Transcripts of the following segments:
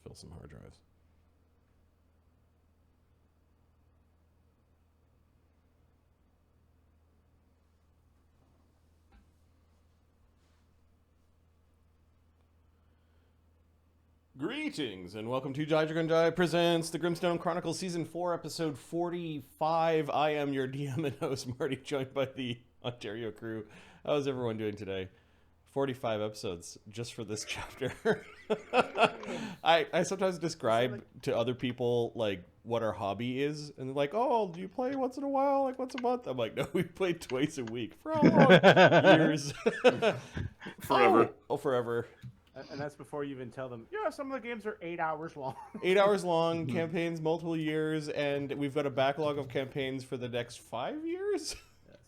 fill some hard drives. Greetings and welcome to Jai presents the Grimstone Chronicles Season 4, Episode 45. I am your DM and host, Marty, joined by the Ontario crew. How's everyone doing today? 45 episodes just for this chapter. I sometimes describe to other people, like, what our hobby is. And they're like, oh, do you play once in a while, like once a month? I'm like, no, we play twice a week for how long? Years. Forever. Oh, forever. And that's before you even tell them, yeah, some of the games are 8 hours long. 8 hours long, campaigns, multiple years, and we've got a backlog of campaigns for the next 5 years? Yes.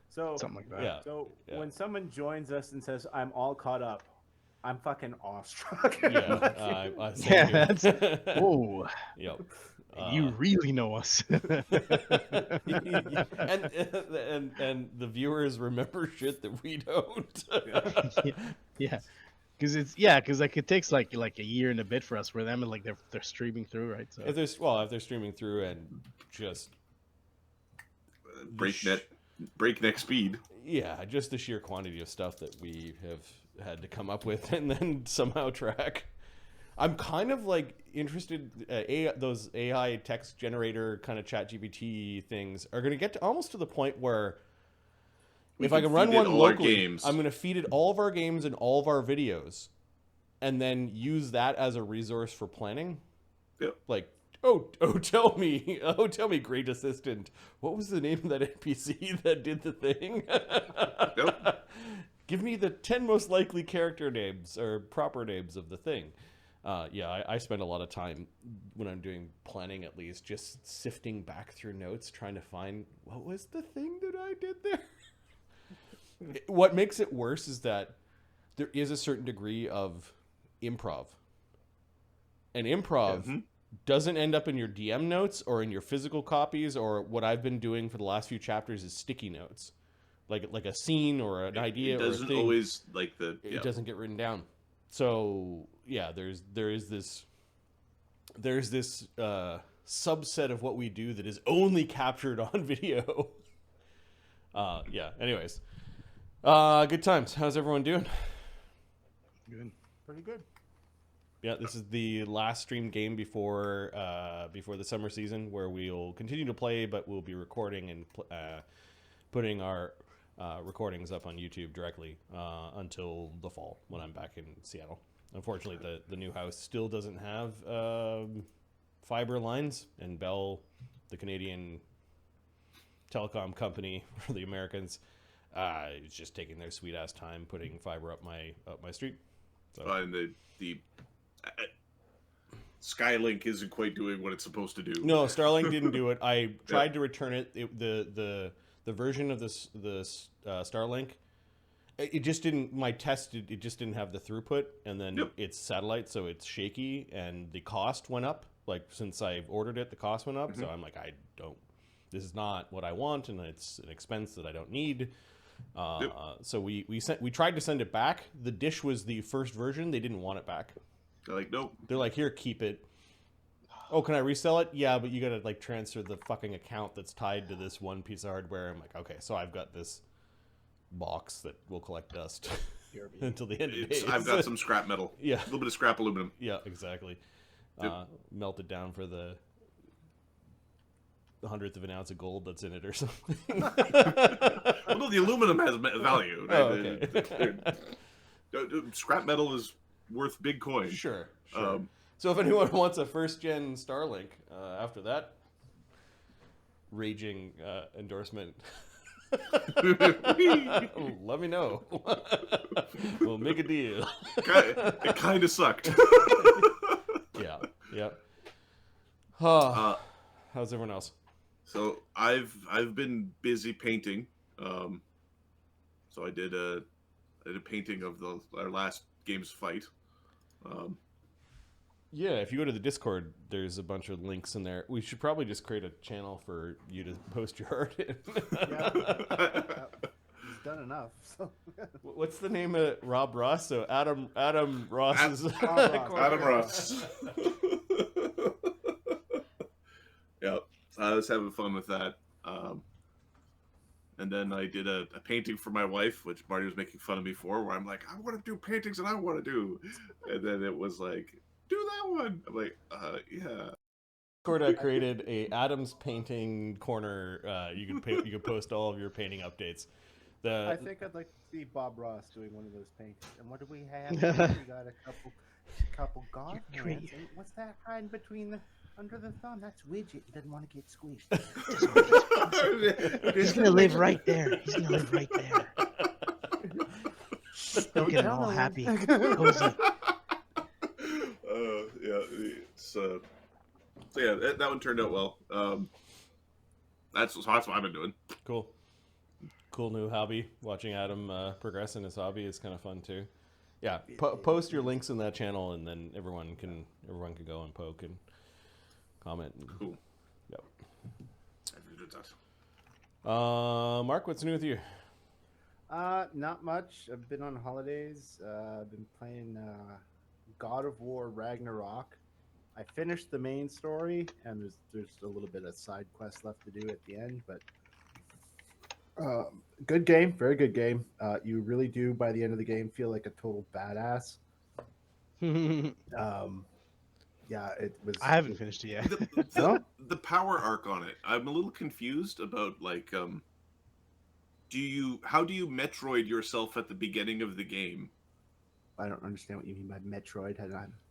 So, something like that. Yeah. So when someone joins us and says, I'm all caught up, I'm fucking awestruck. Yeah. Yeah, that's... Whoa. Yep. You really know us. and the viewers remember shit that we don't. Yeah. Because like it takes like a year and a bit for us. For them, like they're streaming through, right? So If they're streaming through and just breakneck speed. Yeah, just the sheer quantity of stuff that we have had to come up with and then somehow track. I'm kind of like interested. Those AI text generator kind of ChatGPT things are going to get to almost to the point where if I can run one locally, I'm going to feed it all of our games and all of our videos, and then use that as a resource for planning. Yep. Like, tell me, great assistant, what was the name of that NPC that did the thing? Yep. Give me the 10 most likely character names or proper names of the thing. I spend a lot of time when I'm doing planning, at least, just sifting back through notes, trying to find what was the thing that I did there. What makes it worse is that there is a certain degree of improv. And improv doesn't end up in your DM notes or in your physical copies, or what I've been doing for the last few chapters is sticky notes. Like a scene or an idea or a thing. It doesn't always, It doesn't get written down. So, yeah, there's this subset of what we do that is only captured on video. Anyways. Good times. How's everyone doing? good. Pretty good. Yeah, this is the last stream game before the summer season, where we'll continue to play, but we'll be recording and putting our recordings up on YouTube directly until the fall when I'm back in Seattle. Unfortunately, the new house still doesn't have fiber lines, and Bell, the Canadian telecom company for the Americans, is just taking their sweet ass time putting fiber up my street. So. And the Skylink isn't quite doing what it's supposed to do. No, Starlink didn't do it. I tried to return it. The version of this Starlink, it just didn't. My test, it just didn't have the throughput, and then it's satellite, so it's shaky, and the cost went up. Like, since I've ordered it, the cost went up. So I'm like, this is not what I want, and it's an expense that I don't need. So we tried to send it back. The dish was the first version. They didn't want it back. They're like, nope. They're like, here, keep it. Oh, can I resell it? Yeah, but you gotta like transfer the fucking account that's tied to this one piece of hardware. I'm like, okay, so I've got this box that will collect dust until the end of days. I've got some scrap metal. Yeah. A little bit of scrap aluminum. Yeah, exactly. Melt it down for the 100th of an ounce of gold that's in it or something. Well, no, the aluminum has value. Right? Oh, okay. Scrap metal is worth big coin. Sure. So if anyone wants a first-gen Starlink, after that raging endorsement, let me know. We'll make a deal. It kind of sucked. Yeah. How's everyone else? So I've been busy painting. So I did a painting of our last game's fight. Yeah, if you go to the Discord, there's a bunch of links in there. We should probably just create a channel for you to post your art in. done enough. So What's the name of Rob Ross? So Adam Ross's Ross. Adam Ross. Yeah, I was having fun with that. And then I did a painting for my wife, which Marty was making fun of me for, where I'm like, I want to do paintings and I want to do. And then it was like, do that one. I'm like, yeah. Discord created a Adams painting corner. You could post all of your painting updates. I think I'd like to see Bob Ross doing one of those paintings. And what do we have? We got a couple god hands. And what's that hiding between under the thumb? That's Widget. He doesn't want to get squished. He's gonna live right there. He's gonna live right there. Don't get him all happy. Cozy. Yeah, so yeah, that one turned out well. That's what I've been doing. Cool new hobby. Watching Adam progress in his hobby is kind of fun too. Yeah, post your links in that channel, and then everyone can go and poke and comment. Cool. Yep. I did that. Mark, what's new with you? Not much. I've been on holidays. I've been playing God of War Ragnarok. I finished the main story, and there's a little bit of side quest left to do at the end, but good game, very good game. You really do by the end of the game feel like a total badass. Yeah, it was. I haven't finished it yet. The power arc on it, I'm a little confused about. Like, how do you Metroid yourself at the beginning of the game? I don't understand what you mean by Metroid.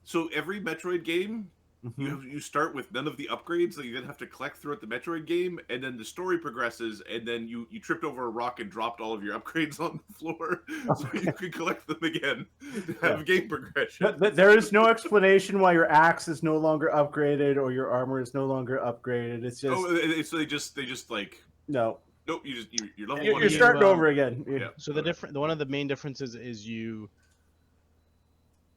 So every Metroid game, you start with none of the upgrades that you then have to collect throughout the Metroid game, and then the story progresses, and then you tripped over a rock and dropped all of your upgrades on the floor, so you can collect them again to have game progression. But there is no explanation why your axe is no longer upgraded or your armor is no longer upgraded. It's just so they just like no. Nope, you're level You're one. starting over again. Yeah. So one of the main differences is you.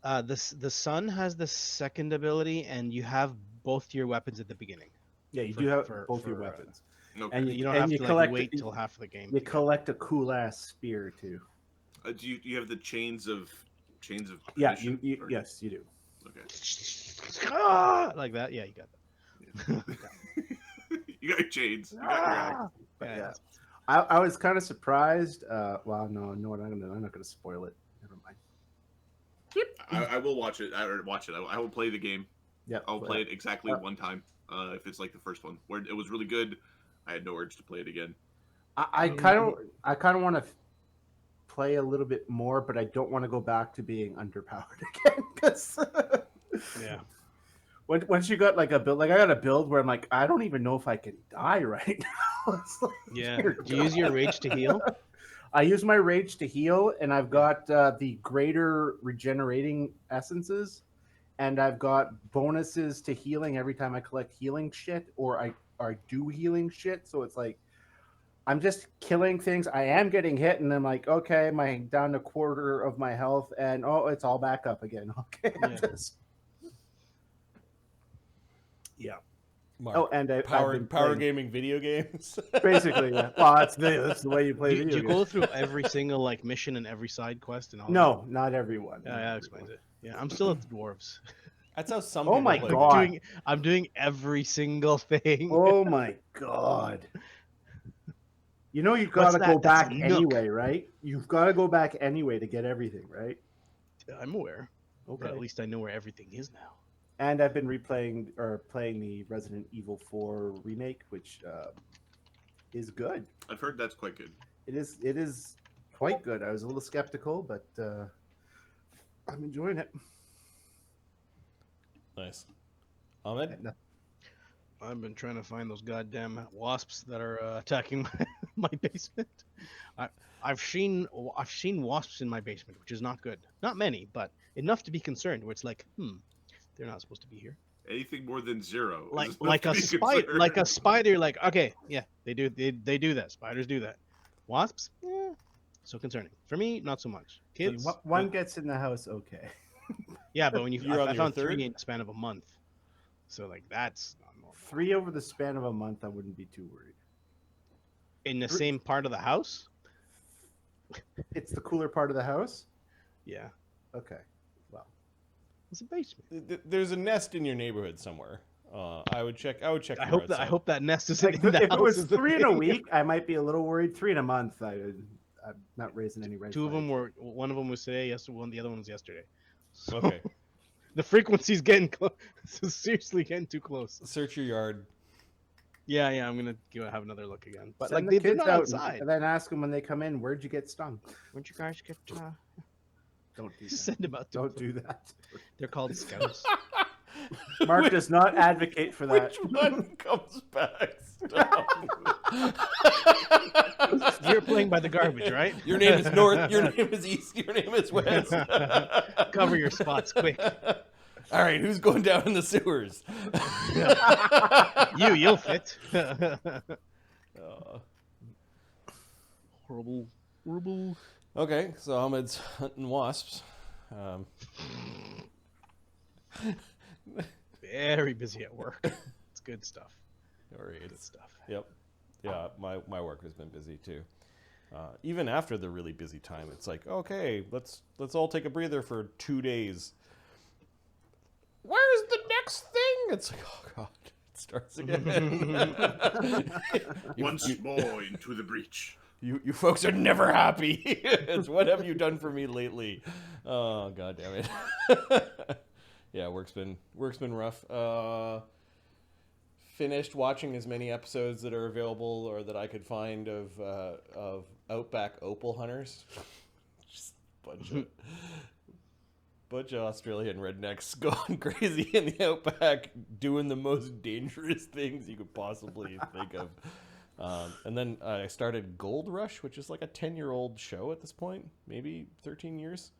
The sun has the second ability, and you have both your weapons at the beginning. Yeah, you do have both your weapons, Okay. and you don't have to wait till half the game. You collect a cool ass spear too. Do you have the chains of Yeah, perdition, or- yes, you do. Okay. Like that. Yeah, you got that. You got your chains. You got your axe. Yeah. I was kind of surprised. Well, no, I'm not gonna spoil it. Never mind. I will watch it. I will play the game. Yeah, I'll play it exactly one time. If it's like the first one, where it was really good, I had no urge to play it again. I kind of want to play a little bit more, but I don't want to go back to being underpowered again. Cause Yeah. Once you got like a build, like I got a build where I'm like, I don't even know if I can die right now. Like, Yeah. Do you use your rage to heal? I use my rage to heal, and I've got the greater regenerating essences, and I've got bonuses to healing every time I collect healing shit or I do healing shit. So it's like I'm just killing things. I am getting hit, and I'm like, okay, I'm down to quarter of my health, and it's all back up again. Okay. Yeah. Mark, and power gaming video games. Basically, yeah. Well, that's the way you play Do video you games. go through every single mission and every side quest and all? No, not everyone. Yeah, that explains it. Yeah, I'm still at the dwarves. That's how some. Oh people my play. God. I'm doing every single thing. Oh my God. You know you've got to go back anyway, right? You've got to go back anyway to get everything, right? I'm aware. Okay. But at least I know where everything is now. And I've been playing the Resident Evil 4 remake, which is good. I've heard that's quite good. It is quite good. I was a little skeptical, but I'm enjoying it. Nice. Ahmed? I've been trying to find those goddamn wasps that are attacking my basement. I've seen wasps in my basement, which is not good. Not many, but enough to be concerned. Where it's like, they're not supposed to be here. Anything more than 0. Like a spider. Like a spider. Like, okay, yeah, they do that. Spiders do that. Wasps, so concerning. For me, not so much. Kids, one gets in the house, okay. Yeah, but when I found 3 in the span of a month, so like that's not normal. 3 over the span of a month, I wouldn't be too worried. In the same part of the house. It's the cooler part of the house. Yeah, Okay. Well, it's a basement. There's a nest in your neighborhood somewhere. I would check. I would check. I your hope that outside. nest is like, in the if house. it was is the 3 in a thing. week, I might be a little worried. 3 in a month, I'm not raising any red Two of them flags. were. One of them was today. Yesterday, the other one was yesterday. So Okay. the frequency's getting close. Seriously, getting too close. Search your yard. Yeah, I'm gonna go have another look again. But Send like the they're kids not out outside. and then ask them when they come in, where'd you get stung? Where'd you guys get? Don't do that. Send them out. Don't do that. They're called scouts. Mark does not advocate for that. Which one comes back? Stop. You're playing by the garbage, right? Your name is North. Your name is East. Your name is West. Cover your spots quick. All right, who's going down in the sewers? You'll fit. Horrible. Okay, so Ahmed's hunting wasps. Very busy at work. It's good stuff. All right. Good stuff. Yep. Yeah, my work has been busy too. Even after the really busy time, it's like, okay, let's all take a breather for 2 days. Where's the next thing? It's like, oh god, it starts again. Once more into the breach. You folks are never happy. It's what have you done for me lately? Oh god damn it. Yeah, work's been rough. Finished watching as many episodes that are available or that I could find of Outback Opal Hunters. Just a bunch of Australian rednecks going crazy in the outback, doing the most dangerous things you could possibly think of. And then I started Gold Rush, which is like a 10-year-old show at this point, maybe 13 years.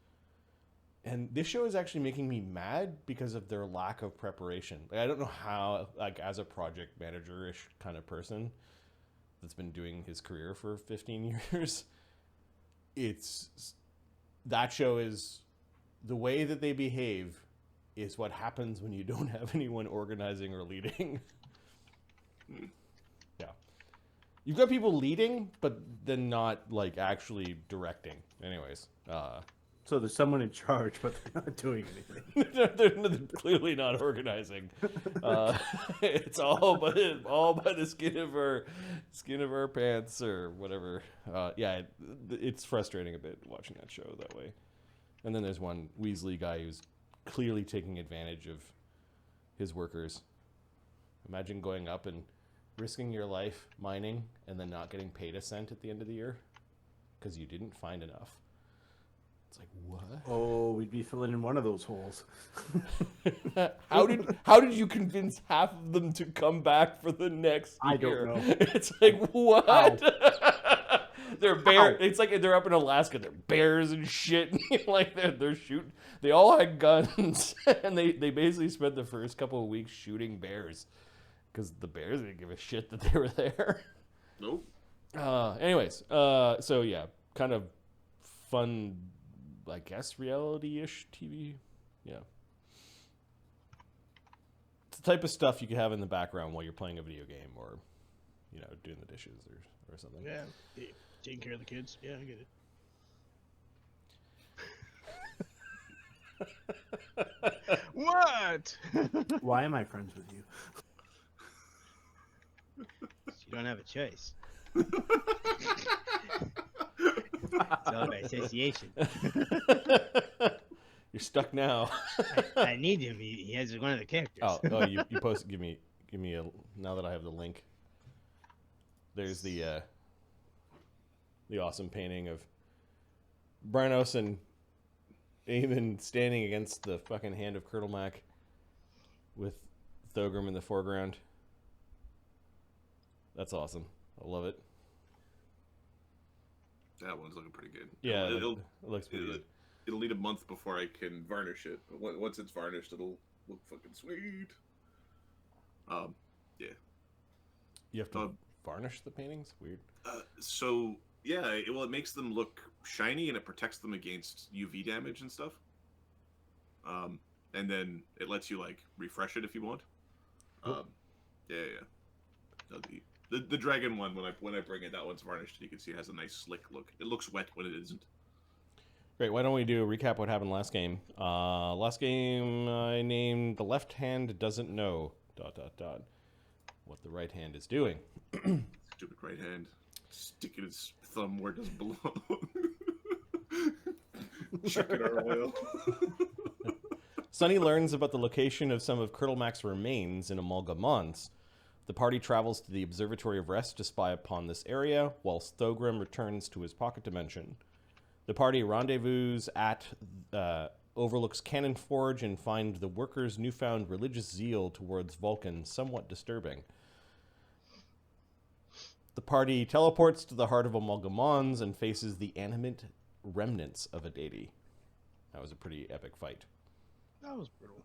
And this show is actually making me mad because of their lack of preparation. Like, I don't know how, like, as a project manager-ish kind of person that's been doing his career for 15 years, that show is, the way that they behave is what happens when you don't have anyone organizing or leading. Yeah. You've got people leading, but then not, like, actually directing. Anyways, So there's someone in charge, but they're not doing anything. they're clearly not organizing. It's all by the skin of our pants or whatever. Yeah, it's frustrating a bit watching that show that way. And then there's one Weasley guy who's clearly taking advantage of his workers. Imagine going up and risking your life mining and then not getting paid a cent at the end of the year because you didn't find enough. It's like, what? Oh, we'd be filling in one of those holes. How did you convince half of them to come back for the next year? I don't know. It's like, what? They're bear. Ow. It's like they're up in Alaska. They're bears and shit. Like they're shooting. They all had guns, and they basically spent the first couple of weeks shooting bears because the bears didn't give a shit that they were there. Nope. Anyways, so yeah, kind of fun, I guess, reality-ish TV. Yeah. It's the type of stuff you could have in the background while you're playing a video game or, doing the dishes or something. Yeah, taking care of the kids. Yeah, I get it. What? Why am I friends with you? You don't have a choice. It's all by association. You're stuck now. I need him. He has one of the characters. Oh, you post. Give me a. Now that I have the link. There's the awesome painting of Brennos and even standing against the fucking hand of Kurtlemak with Thogrim in the foreground. That's awesome. I love it. That one's looking pretty good. Yeah, it looks pretty good. It'll need a month before I can varnish it. But once it's varnished, it'll look fucking sweet. Yeah. You have to varnish the paintings? Weird. So yeah, it makes them look shiny and it protects them against UV damage and stuff. And then it lets you like refresh it if you want. Cool. Yeah. No, The dragon one, when I bring it, that one's varnished. You can see it has a nice slick look. It looks wet when it isn't. Great. Why don't we do a recap what happened last game? Last game I named the left hand doesn't know ... what the right hand is doing. Stupid right hand. Sticking its thumb where it doesn't belong. Checking our oil. Sunny learns about the location of some of Kurtlemac's remains in Amalga Mons. The party travels to the Observatory of Rest to spy upon this area, whilst Thogrim returns to his pocket dimension. The party rendezvous at Overlook's Cannon Forge and find the workers' newfound religious zeal towards Vulcan somewhat disturbing. The party teleports to the heart of Amalga Mons and faces the animate remnants of a deity. That was a pretty epic fight. That was brutal.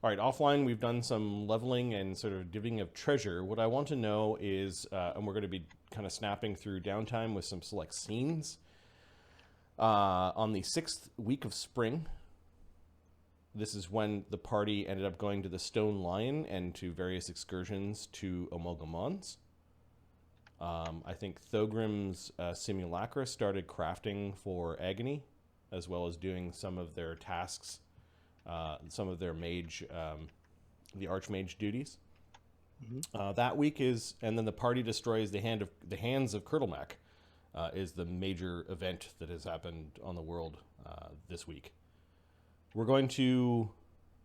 All right, offline, we've done some leveling and sort of divvying of treasure. What I want to know is, and we're going to be kind of snapping through downtime with some select scenes. On the 6th week of spring, this is when the party ended up going to the Stone Lion and to various excursions to Amalga Mons. I think Thogrim's simulacra started crafting for Agony, as well as doing some of their tasks, some of their mage, the archmage duties. Mm-hmm. That week is, and then the party destroys the hands of Kurtlemac, is the major event that has happened on the world this week. We're going to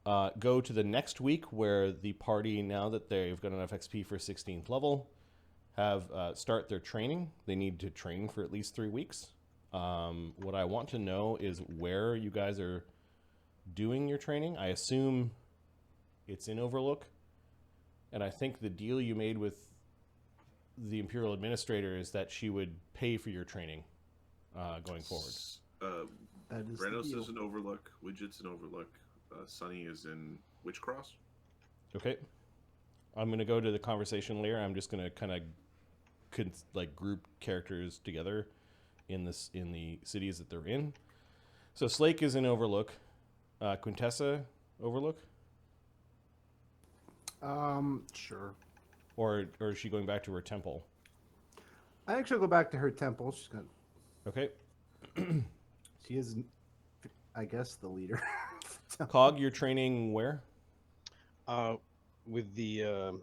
go to the next week where the party, now that they've got enough XP for 16th level, have start their training. They need to train for at least 3 weeks. What I want to know is where you guys are doing your training. I assume it's in Overlook. And I think the deal you made with the Imperial Administrator is that she would pay for your training going forward. Brennos is an Overlook. Widget's an Overlook. Sunny is in Witchcross. Okay. I'm going to go to the conversation layer. I'm just going to kind of group characters together in the cities that they're in. So Slake is in Overlook. Quintessa, Overlook? Sure. Or is she going back to her temple? I think she'll go back to her temple. She's gonna. Okay. She is, I guess, the leader. Cog, you're training where? With the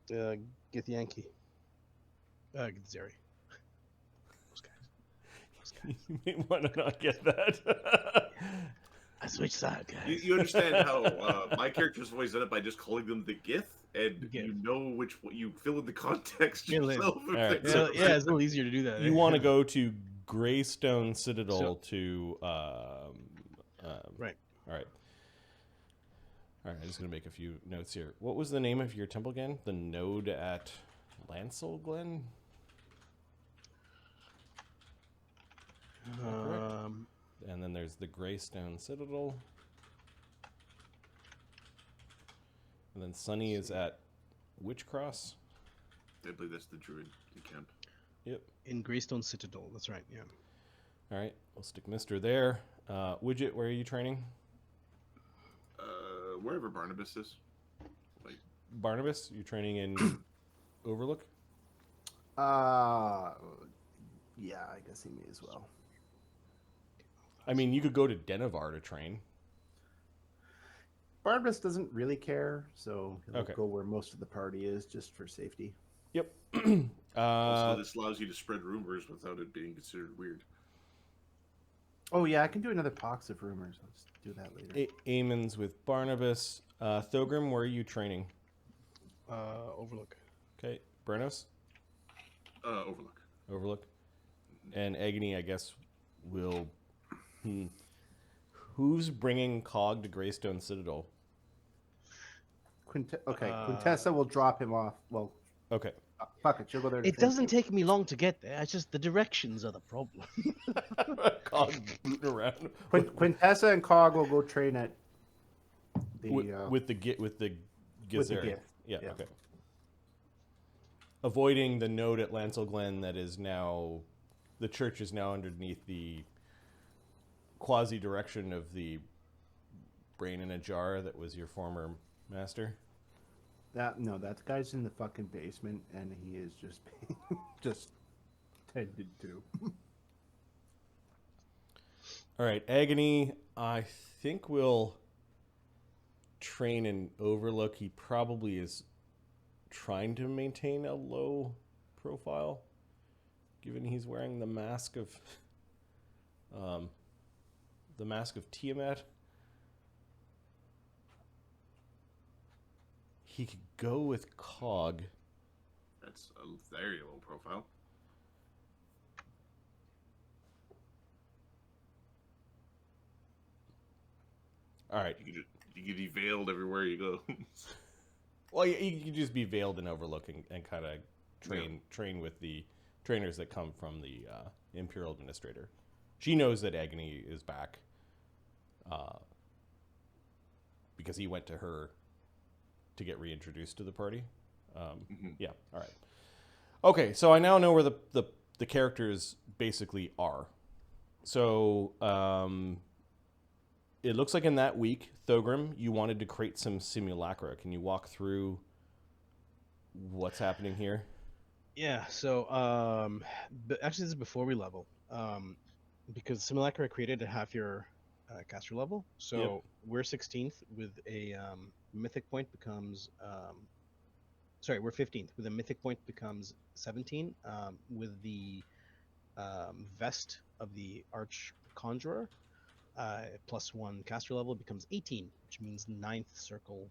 Githyanki. Githzerai. Those guys. You may want to not get that. I switched sides, guys. You understand how my characters always end up by just calling them the Gith, and you know what you fill in the context yourself. All right, so, yeah, it's a little easier to do that. You want to go to Greystone Citadel to... right. All right. I'm just going to make a few notes here. What was the name of your temple again? The node at Lancel Glen? And then there's the Greystone Citadel. And then Sunny is at Witchcross. I believe that's the Druid camp. Yep. In Greystone Citadel, that's right, yeah. All right, we'll stick Mister there. Widget, where are you training? Wherever Barnabus is. Barnabas, you're training in Overlook? Yeah, I guess he may as well. I mean, you could go to Denevar to train. Barnabas doesn't really care, so he'll Okay. go where most of the party is, just for safety. Yep. Also, this allows you to spread rumors without it being considered weird. Oh yeah, I can do another box of rumors. Let's do that later. Amon's with Barnabas. Thogrim, where are you training? Overlook. Okay. Brennos? Overlook. Overlook. And Agony, I guess, will... Who's bringing Cog to Greystone Citadel? Quintessa will drop him off. Well, Okay. fuck it, she'll go there. It doesn't take me long to get there. It's just the directions are the problem. Cog booting around. Quintessa and Cog will go train at the with the githzerai. Gith. Yeah, Yeah. okay. Avoiding the node at Lancel Glen that is now... The church is now underneath the quasi-direction of the brain in a jar that was your former master. No, that guy's in the fucking basement, and he is just being just tended to. All right, Agony, I think we'll train an Overlook. He probably is trying to maintain a low profile, given he's wearing the mask of Tiamat. He could go with Cog. That's a very low profile. All right. You could be veiled everywhere you go. Well, you could just be veiled and Overlook and kind of train with the trainers that come from the Imperial Administrator. She knows that Agony is back because he went to her to get reintroduced to the party. Yeah, all right. Okay, so I now know where the characters basically are. So it looks like in that week, Thogrim, you wanted to create some simulacra. Can you walk through what's happening here? Yeah, so but actually this is before we level. Because simulacra are created at half your caster level. So we're 16th with a mythic point becomes sorry, we're 15th with a mythic point becomes 17 with the vest of the arch conjurer +1 caster level becomes 18, which means 9th circle,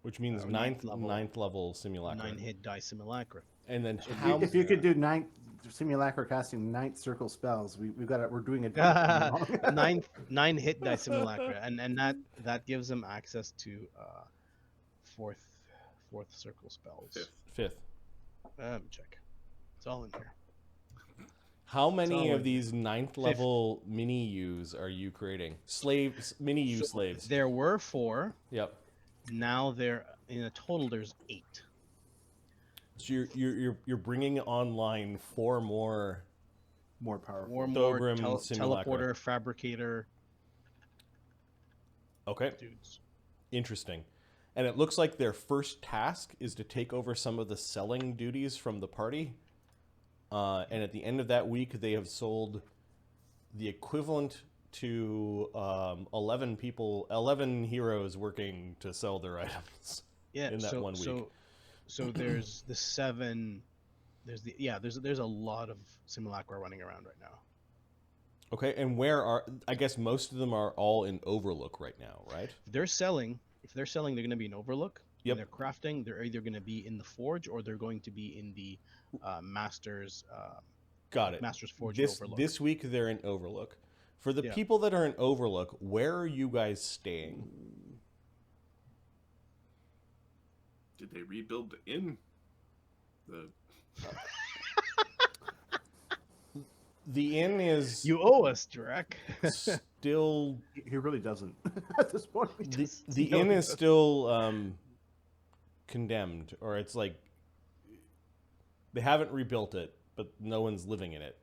Which means ninth level simulacra. 9 hit die simulacra. And then If you could do 9th simulacra casting 9th circle spells, we've got it. We're doing it. 9 hit die simulacra, and that gives them access to fourth circle spells. Fifth. Let me check. It's all in here. How many of these 9th level mini U's are you creating? Mini U slaves. There were 4. Yep. Now in a total there's 8. So you're bringing online 4 more powerful. 4 more Thogrim simulacra. teleporter, fabricator. Okay. Dudes. Interesting. And it looks like their first task is to take over some of the selling duties from the party. And at the end of that week, they have sold the equivalent to 11 heroes working to sell their items. Yeah, in that 1 week. So there's the 7. There's a lot of simulacra running around right now. Okay, and I guess most of them are all in Overlook right now, right? If they're selling, they're going to be in Overlook. Yep. When they're crafting, they're either going to be in the Forge or they're going to be in the Master's. Got it. Master's Forge. Overlook. This week they're in Overlook. For the people that are in Overlook, where are you guys staying? Did they rebuild the inn? The inn is You owe us, Drek. still. He really doesn't at this point. The inn is still condemned, or it's like they haven't rebuilt it, but no one's living in it.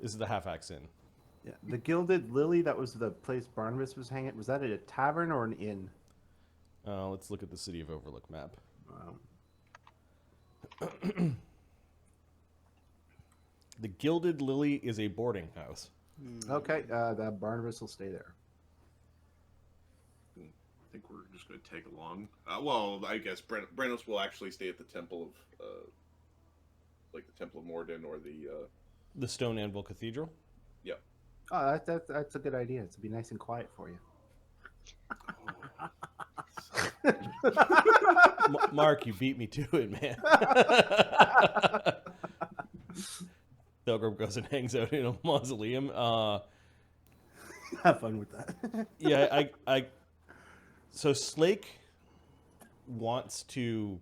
This is the Half-Axe Inn. Yeah, the Gilded Lily, that was the place Barnabas was hanging. Was that at a tavern or an inn? Let's look at the City of Overlook map. The Gilded Lily is a boarding house. Okay, that Barnabas will stay there. I think we're just going to tag along. Well, I guess Brennos will actually stay at the Temple of, like the Temple of Morden or The Stone Anvil Cathedral. Yeah. Oh, that's a good idea. It's to be nice and quiet for you. Mark, you beat me to it, man. Thogrim goes and hangs out in a mausoleum. Have fun with that. Yeah, so Slake wants to.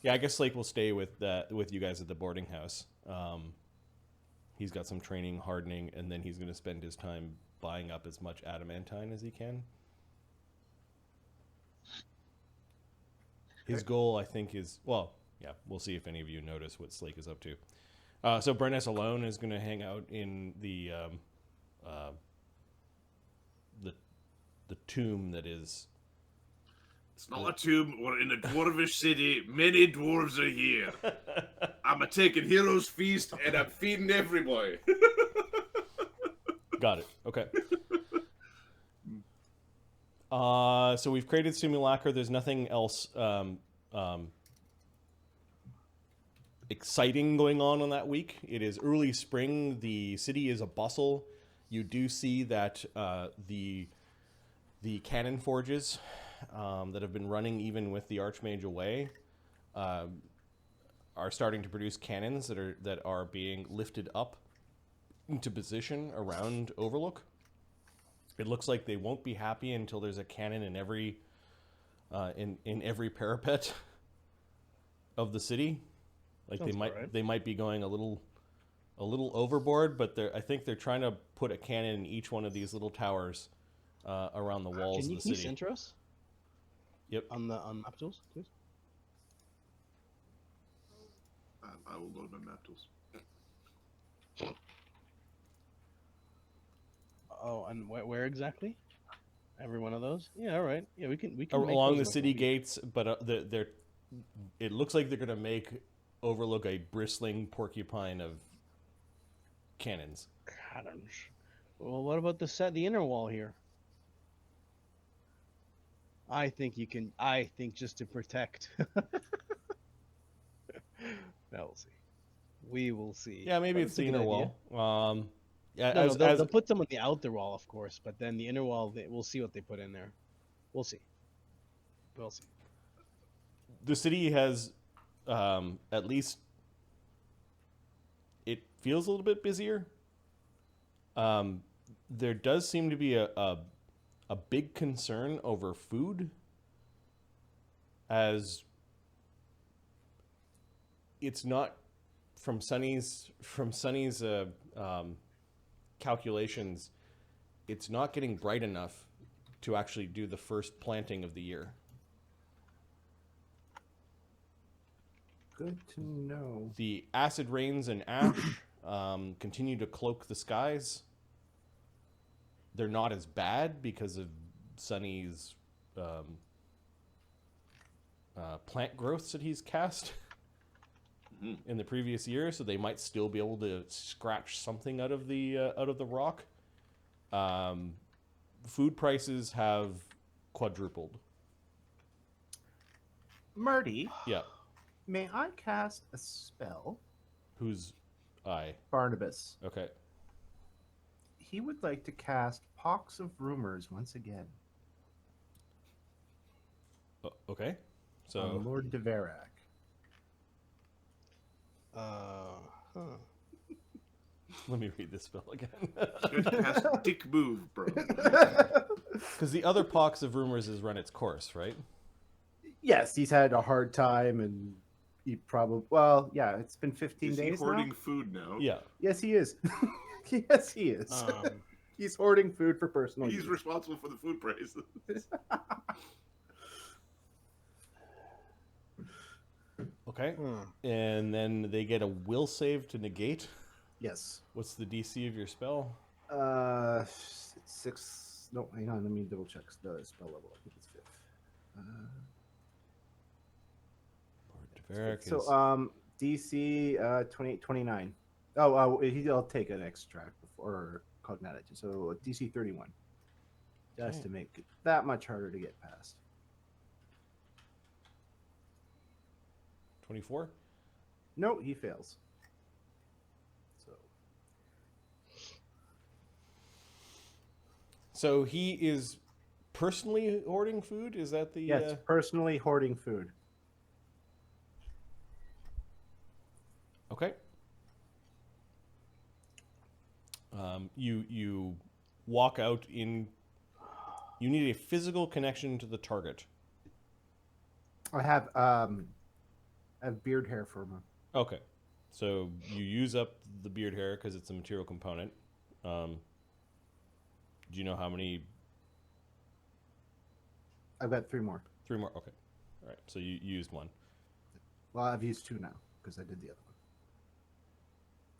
Yeah, I guess Slake will stay with you guys at the boarding house. He's got some training, hardening, and then he's going to spend his time buying up as much adamantine as he can. His goal, I think, is we'll see if any of you notice what Slake is up to. So Brennos alone is going to hang out in the tomb that is It's not a tomb. We're in a dwarvish city. Many dwarves are here. I'm taking heroes feast and I'm feeding everybody. Got it. Okay. So we've created simulacra. There's nothing else exciting going on that week. It is early spring. The city is a bustle. You do see that the cannon forges that have been running even with the Archmage away are starting to produce cannons that are being lifted up into position around Overlook. It looks like they won't be happy until there's a cannon in every parapet of the city. Like they might be going a little overboard, but I think they're trying to put a cannon in each one of these little towers around the walls of the city. Can you center us? Yep. On map tools, please. I will load my map tools. Oh, and where exactly? Every one of those? Yeah, all right. Yeah, we can along the city gates, but they're. It looks like they're going to make Overlook a bristling porcupine of cannons. Cannons. Well, what about the inner wall here? I think just to protect. We'll see. We will see. Yeah, maybe it's the inner wall. Yeah, no, they'll put some on the outer wall, of course, but then the inner wall, we'll see what they put in there. We'll see. The city has, at least, it feels a little bit busier. There does seem to be a big concern over food, as it's not from Sunny's calculations, it's not getting bright enough to actually do the first planting of the year. Good to know. The acid rains and ash continue to cloak the skies. They're not as bad because of Sunny's plant growths that he's cast in the previous year, so they might still be able to scratch something out of the rock. Food prices have quadrupled. Marty, Yeah. may I cast a spell? Who's I? Barnabas. Okay. He would like to cast Pox of Rumors once again. Okay. So on Lord Deverac. Let me read this spell again. Cast dick move, bro. Because the other Pox of Rumors has run its course, right? Yes, he's had a hard time, and he probably... Well, yeah, it's been 15 Is he days hoarding now? food now? Yeah. Yes, he is. Yes, he is. He's hoarding food for personal He's use. responsible for the food prices. Okay. And then they get a will save to negate. Yes. What's the DC of your spell? 6... No, hang on. Let me double check the spell level. I think it's 5th. Lord Deverac is... So, DC 28, 29. Oh, he'll take an extract before Cognata. So, DC 31. Just to make it that much harder to get past. 24? No, he fails. So he is personally hoarding food? Is that the... Yes, personally hoarding food. Okay. You walk out in... You need a physical connection to the target. I have beard hair for him. Okay. So you use up the beard hair because it's a material component. Do you know how many? I've got 3 more. 3 more. Okay. All right. So you used 1. Well, I've used 2 now because I did the other one.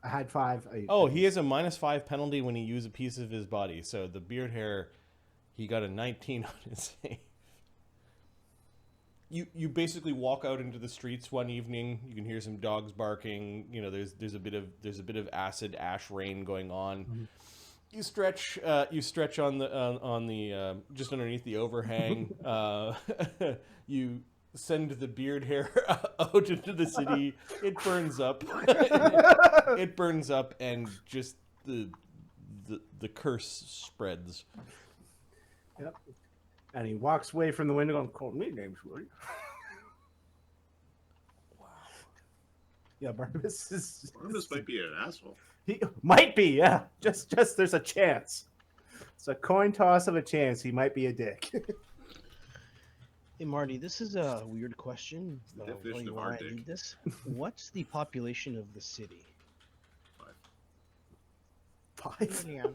I had 5. He has a -5 penalty when he uses a piece of his body. So the beard hair, he got a 19 on his save. you basically walk out into the streets one evening. You can hear some dogs barking. You know, there's a bit of acid ash rain going on. Mm-hmm. You stretch on the just underneath the overhang. You send the beard hair out into the city. It burns up. It burns up, and just the curse spreads. Yep. And he walks away from the window going, "Call me names, will you?" Wow. Yeah, Barnabas might be an asshole. He might be, yeah. Just there's a chance. It's a coin toss of a chance. He might be a dick. Hey Marty, this is a weird question. The While definition you of are hard in dick. this, what's the population of the city? 5.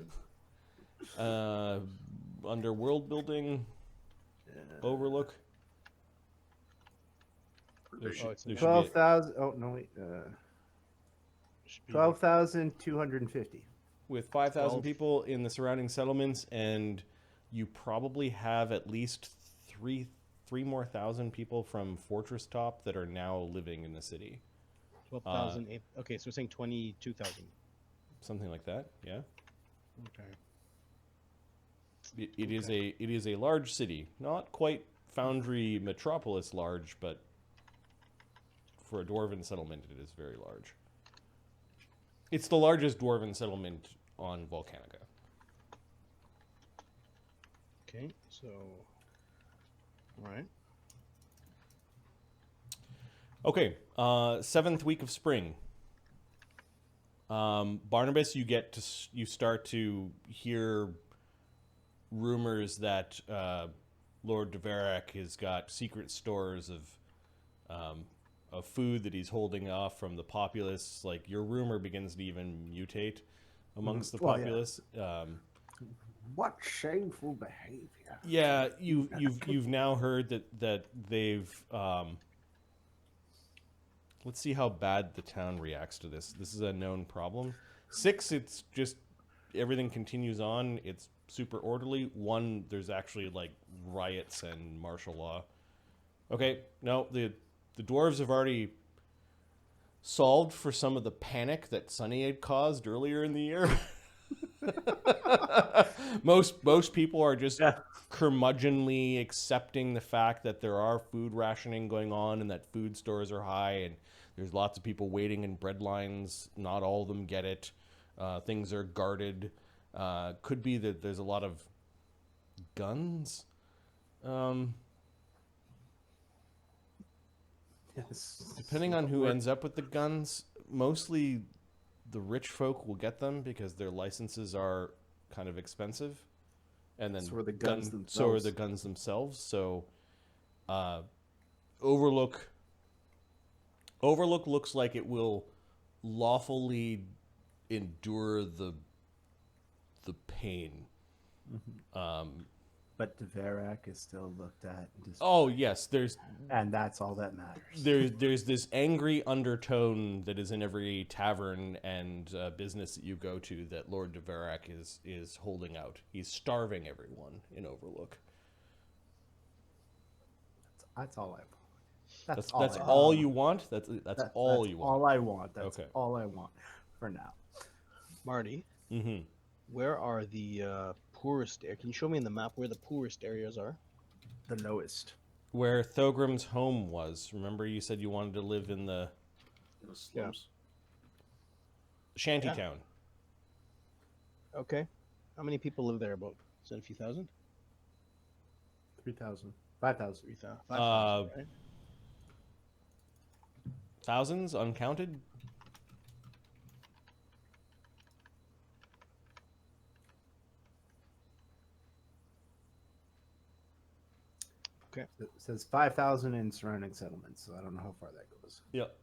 Under world building, overlook. There Oh, should, it's there should be 12,000. Oh no, wait. 12,250. with 5,000 12. people in the surrounding settlements, and you probably have at least three more thousand people from Fortress Top that are now living in the city. 12,000. Okay, so we're saying 22,000. Something like that. Yeah. Okay. It is a large city, not quite Foundry Metropolis large, but for a dwarven settlement, it is very large. It's the largest dwarven settlement on Volcanica. Okay, so. All right. Okay, 7th week of spring. Barnabas, you start to hear rumors that Lord Deverak has got secret stores of food that he's holding off from the populace. Like, your rumor begins to even mutate amongst the Well, yeah. populace. What shameful behavior! Yeah, you've now heard that they've. Let's see how bad the town reacts to this. This is a known problem. 6, it's just everything continues on. It's super orderly. 1, there's actually like riots and martial law. Okay, no, the dwarves have already solved for some of the panic that Sunny had caused earlier in the year. Most people are just curmudgeonly accepting the fact that there are food rationing going on and that food stores are high, and there's lots of people waiting in bread lines. Not all of them get it. Things are guarded. Could be that there's a lot of guns. Yes. Depending on who ends up with the guns, mostly the rich folk will get them because their licenses are kind of expensive, and then So are the guns themselves. So are the guns themselves. So, Overlook looks like it will lawfully endure the pain. Mm-hmm. But Deverak is still looked at. Oh yes, and that's all that matters. there's this angry undertone that is in every tavern and business that you go to that Lord Deverak is holding out. He's starving everyone in Overlook. That's all I want. That's all all you want. That's all you want. All I want. That's Okay. all I want for now. Marty, Mm-hmm. where are the poorest? Can you show me in the map where the poorest areas are? The lowest. Where Thogrim's home was. Remember, you said you wanted to live in the In the slums. shantytown. Okay. How many people live there? About is that a few thousand? 3,000. 5,000. 3,000. 5,000, right? Thousands uncounted. It says 5,000 in surrounding settlements, so I don't know how far that goes. Yep.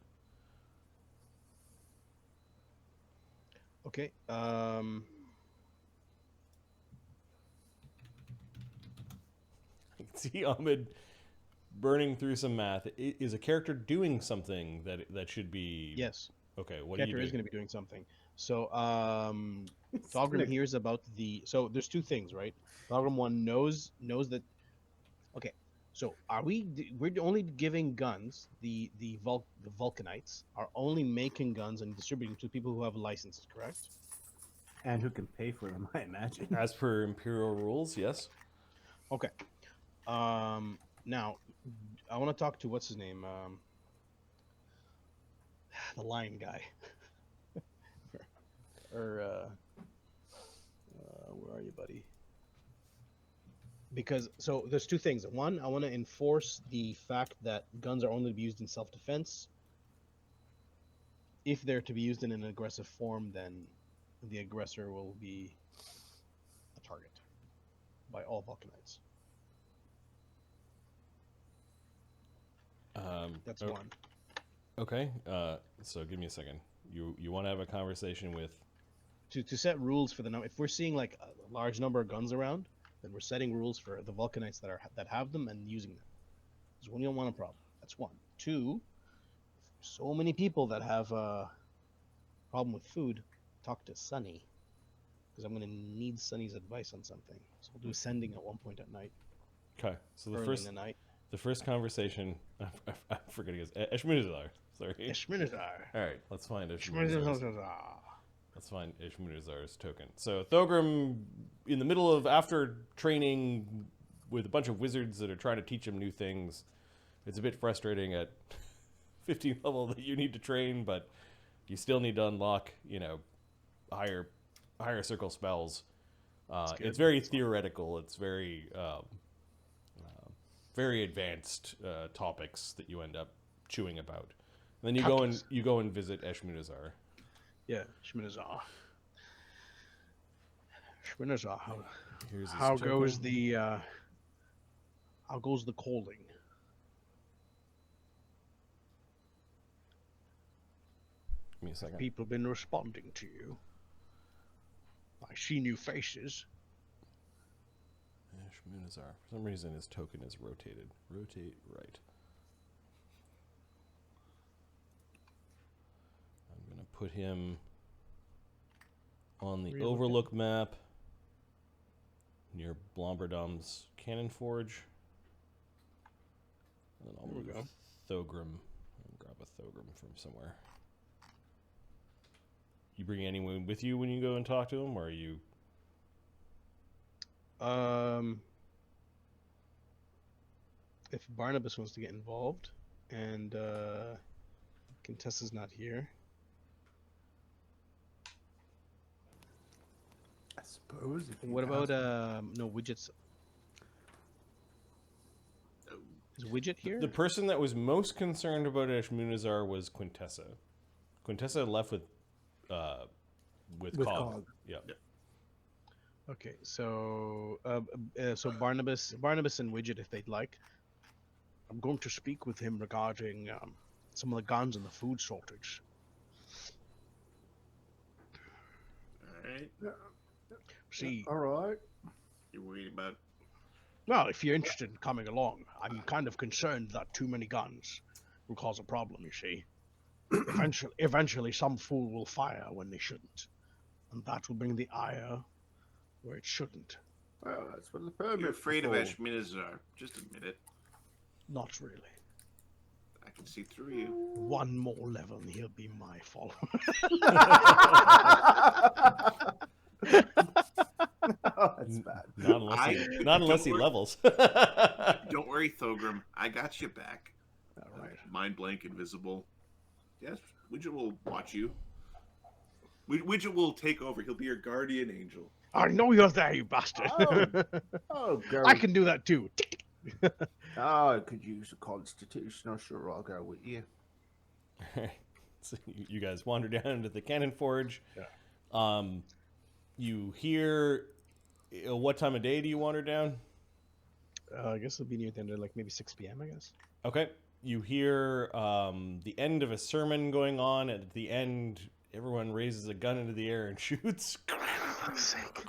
Okay. I can see Ahmed burning through some math. Is a character doing something that should be? Yes. Okay. What do you Character do? is going to be doing something. So, Thogrim hears about the. So there's two things, right? Thogrim 1 knows that. Okay, So we're only giving guns. The Vulcanites are only making guns and distributing to people who have licenses, correct? And who can pay for them, I imagine. As per Imperial rules, yes. Okay. Now I want to talk to what's his name, the lion guy, or where are you, buddy? Because so there's two things. One, I want to enforce the fact that guns are only to be used in self-defense. If they're to be used in an aggressive form, then the aggressor will be a target by all Vulcanites. That's one. Okay. So give me a second. You want to have a conversation with? To set rules for the number. If we're seeing like a large number of guns around, then we're setting rules for the Vulcanites that have them and using them. Because we don't want a problem. That's one. Two, so many people that have a problem with food, talk to Sunny. Because I'm going to need Sunny's advice on something. So we'll do sending at one point at night. Okay. So Early in the night. The first conversation, I'm forgetting his Eshmunazar. Sorry. Eshmunazar. All right, let's find Eshmunazar's. Eshmunazar. Let's find Eshmunazar's token. So Thogrim, in the middle of after training with a bunch of wizards that are trying to teach him new things, it's a bit frustrating at 15 level that you need to train, but you still need to unlock, higher circle spells. It's very theoretical. It's very very advanced topics that you end up chewing about. And then you go and visit Eshmunazar. Yeah, Eshmunazar. Eshmunazar. Here's his How token. goes the calling? Give me a second. People been responding to you. I see new faces. Eshmunazar. For some reason, his token is rotated. Rotate right. I'm going to put him on the Really? Overlook map near Blomberdom's Cannon Forge. And then I'll There we move go. Thogrim. I'll grab a Thogrim from somewhere. You bring anyone with you when you go and talk to him, or are you... If Barnabas wants to get involved, and Quintessa's not here, I suppose. If you what about ask- no Widget's? Is Widget here? The person that was most concerned about Eshmunazar was Quintessa. Quintessa left with With Cog. Cog. Yeah. Okay, so Barnabas and Widget, if they'd like. I'm going to speak with him regarding some of the guns and the food shortage. All right. See, All right. You're worried about. well, if you're interested in coming along, I'm kind of concerned that too many guns will cause a problem, you see. Eventually some fool will fire when they shouldn't. And that will bring the ire where it shouldn't. Well, that's what the permit. You're afraid of Eshmunazar. Just admit it. Not really. I can see through you. One more level and he'll be my follower. Oh, that's bad. Not unless he Don't worry. levels. Don't worry, Thogrim. I got you back. All right. Mind blank, invisible. Yes, Widget will watch you. Widget will take over. He'll be your guardian angel. I know you're there, you bastard. Oh, girl. I can do that too. Oh, I could use a constitutional. Sure, I'll go with you. Alright. So you guys wander down into the Cannon Forge. Yeah. You hear... what time of day do you wander down? I guess it'll be near the end of like maybe 6 p.m. I guess. Okay. You hear the end of a sermon going on. At the end, everyone raises a gun into the air and shoots. For fuck's sake.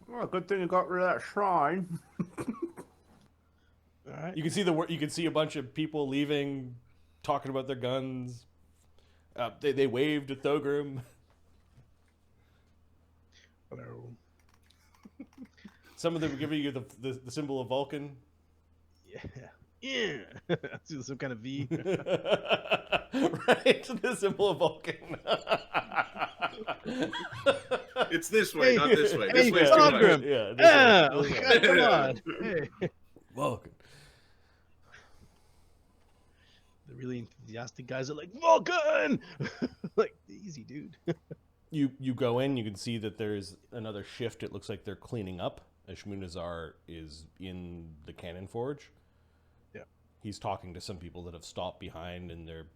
Well, good thing you got rid of that shrine. All right. You can see you can see a bunch of people leaving, talking about their guns. They waved at Thogrim. Hello. Some of them were giving you the symbol of Vulcan. Yeah. See some kind of V. Right, the symbol of Vulcan. It's this way, not this way. This Hey, way's too much. Thogrim. Yeah, Yeah. this way. Okay, come on. Hey. Vulcan. The really enthusiastic guys are like, Vulcan! Like, easy, dude. You go in, you can see that there's another shift. It looks like they're cleaning up. Ashmunazar is in the cannon forge. Yeah. He's talking to some people that have stopped behind, and they're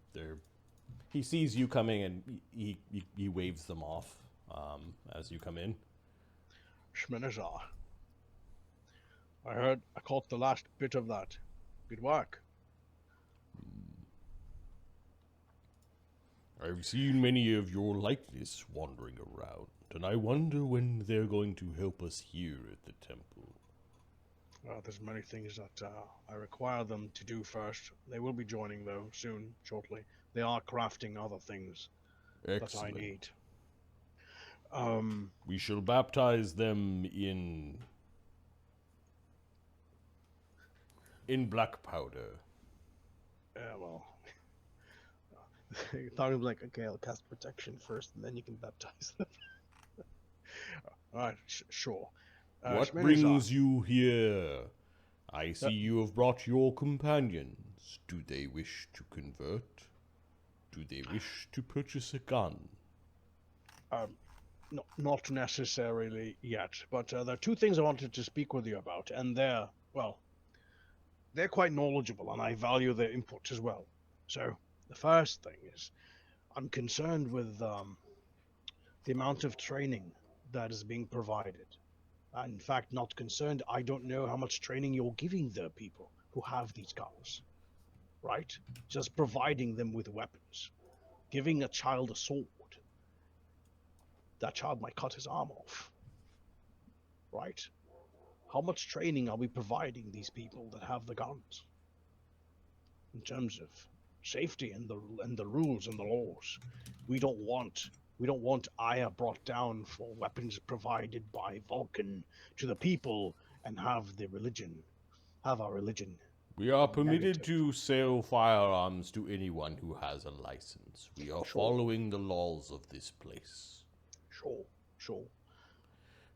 he sees you coming, and he waves them off as you come in. Shmenazar. I caught the last bit of that. Good work. I've seen many of your likeness wandering around, and I wonder when they're going to help us here at the temple. There's many things that I require them to do first. They will be joining, though, soon, shortly. They are crafting other things Excellent. that I need. We shall baptize them in black powder. Yeah, well... Thogrim's like, okay, I'll cast protection first, and then you can baptize them. Alright, sure. What Shmenazar. brings you here? I see you have brought your companions. Do they wish to convert? Do they wish to purchase a gun? No, not necessarily yet, but there are two things I wanted to speak with you about, and they're quite knowledgeable, and I value their input as well. So, the first thing is, I'm concerned with the amount of training that is being provided. In fact, not concerned, I don't know how much training you're giving the people who have these guns. Right? Just providing them with weapons. Giving a child a sword. That child might cut his arm off. Right? How much training are we providing these people that have the guns? In terms of safety and the rules and the laws. We don't want ire brought down for weapons provided by Vulcan to the people and have our religion. We are permitted Negative. to sell firearms to anyone who has a license. We are following the laws of this place. Sure. For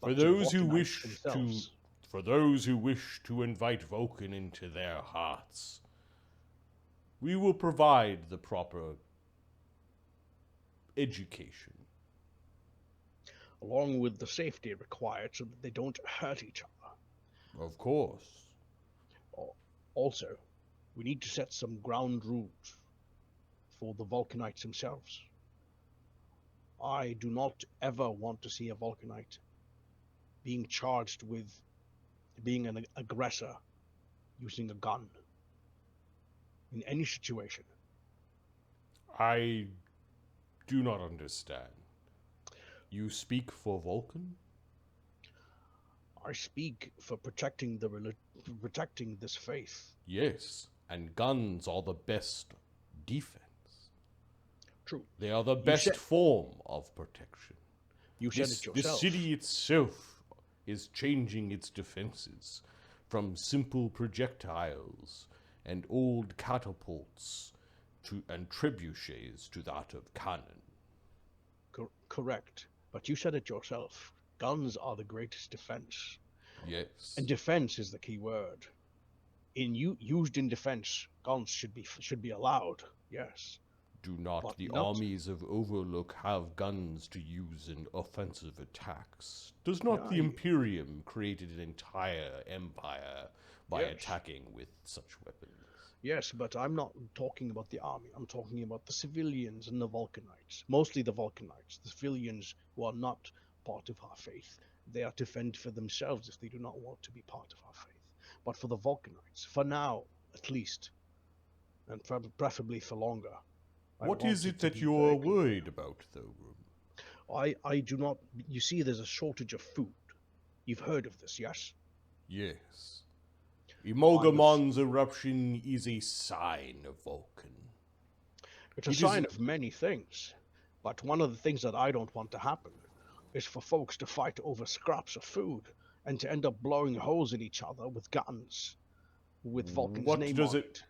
But to those who Vulcanites wish themselves, for those who wish to invite Vulcan into their hearts, we will provide the proper education. along with the safety required so that they don't hurt each other. Of course. Also, we need to set some ground rules for the Vulcanites themselves. I do not ever want to see a Vulcanite being charged with being an aggressor using a gun in any situation. I do not understand. You speak for Vulcan? I speak for protecting protecting this faith. Yes, and guns are the best defense. True. They are the best form of protection. You said it The yourself. city itself is changing its defenses from simple projectiles and old catapults and trebuchets to that of cannon. Correct. But you said it yourself. Guns are the greatest defense. Yes. And defense is the key word. Used in defense, guns should be allowed. Yes. Do not But the not- armies of Overlook have guns to use in offensive attacks? Does not the Yeah, Imperium created an entire empire by Yes. attacking with such weapons? Yes, but I'm not talking about the army. I'm talking about the civilians and the Vulcanites. Mostly the Vulcanites. The civilians who are not part of our faith. They are to fend for themselves if they do not want to be part of our faith. But for the Vulcanites, for now, at least, and preferably for longer. What is it that you're worried about, Thogrim? I do not... You see, there's a shortage of food. You've heard of this, yes? Yes. Imolgamon's eruption is a sign of Vulcan. It's a It is- sign of many things. But one of the things that I don't want to happen is for folks to fight over scraps of food and to end up blowing holes in each other with guns. with Vulcan's What name does on it-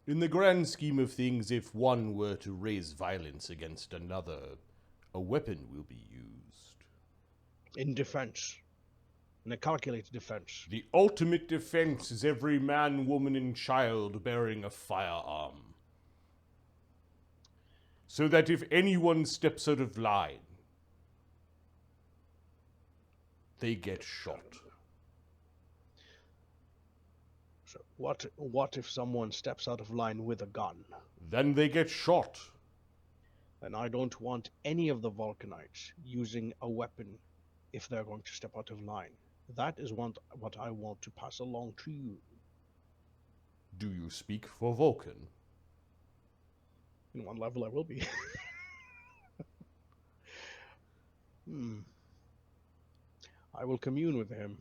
In the grand scheme of things, if one were to raise violence against another, a weapon will be used. In defense. In a calculated defense. The ultimate defense is every man, woman, and child bearing a firearm. So that if anyone steps out of line, they get shot. So what if someone steps out of line with a gun? Then they get shot. And I don't want any of the Vulcanites using a weapon if they're going to step out of line. That is what I want to pass along to you. Do you speak for Vulcan? In one level I will be. I will commune with him.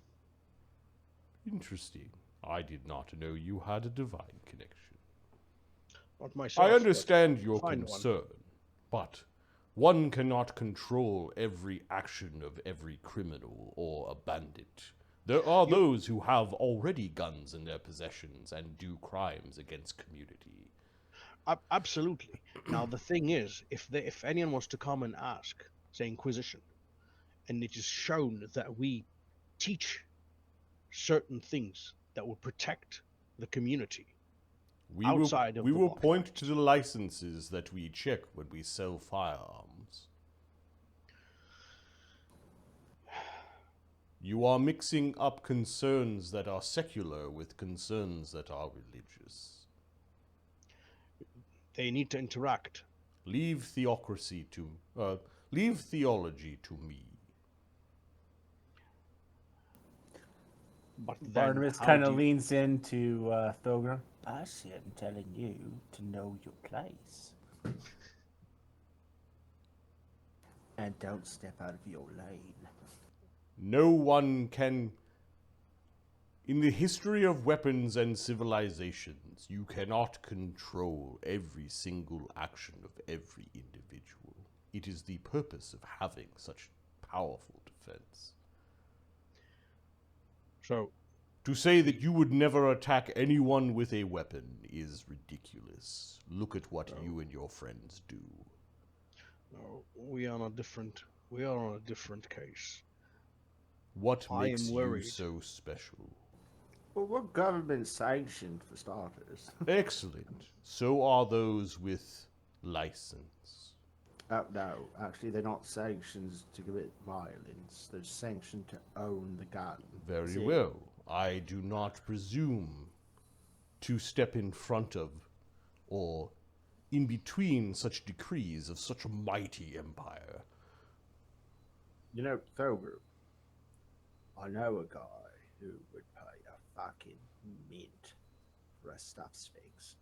Interesting. I did not know you had a divine connection. Not myself. I understand but your find one. concern, but one cannot control every action of every criminal or a bandit. There are those who have already guns in their possessions and do crimes against community. Absolutely. Now the thing is, if anyone wants to come and ask, say Inquisition, and it is shown that we teach certain things that will protect the community We outside of we the will box point fight. to the licenses that we check when we sell firearms. You are mixing up concerns that are secular with concerns that are religious. They need to interact. Leave theology to me. But then Barnabas how kind do of you- leans into Thogrim. I see I'm telling you to know your place. And don't step out of your lane. No one can. In the history of weapons and civilizations, you cannot control every single action of every individual. It is the purpose of having such powerful defense. So To say that you would never attack anyone with a weapon is ridiculous. Look at what you and your friends do. no, we are on a different case. What I makes am you worried. so special? Well, we're government sanctioned for starters. Excellent. So are those with license. No, actually, they're not sanctioned to commit violence. They're sanctioned to own the gun. Very See? well. I do not presume to step in front of or in between such decrees of such a mighty empire. You know, Thogrim, I know a guy who would pay a fucking mint for a stuffed sphinx.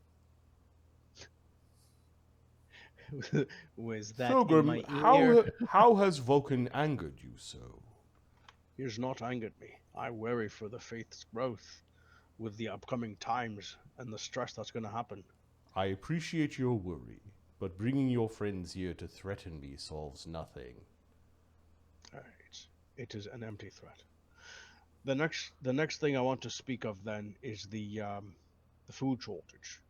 Was that in Thogrim, my ear? how has Vulcan angered you so? He has not angered me. I worry for the faith's growth with the upcoming times and the stress that's going to happen. I appreciate your worry, but bringing your friends here to threaten me solves nothing. It is an empty threat. The next thing I want to speak of then is the food shortage.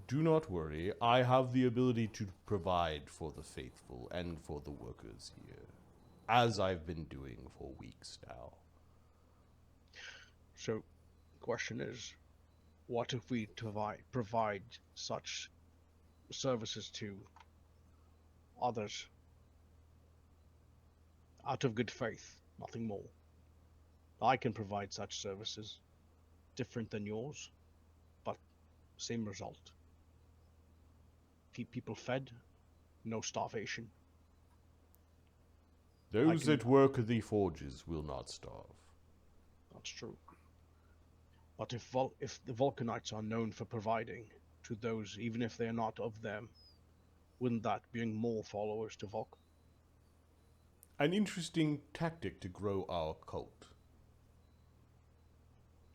Do not worry, I have the ability to provide for the faithful and for the workers here, as I've been doing for weeks now. So, the question is, what if we provide such services to others out of good faith, nothing more? I can provide such services, different than yours, but same result. Keep people fed, no starvation. Those can- that work the forges will not starve. That's true. But if the Vulcanites are known for providing to those, even if they're not of them, wouldn't that bring more followers to Vulc? An interesting tactic to grow our cult.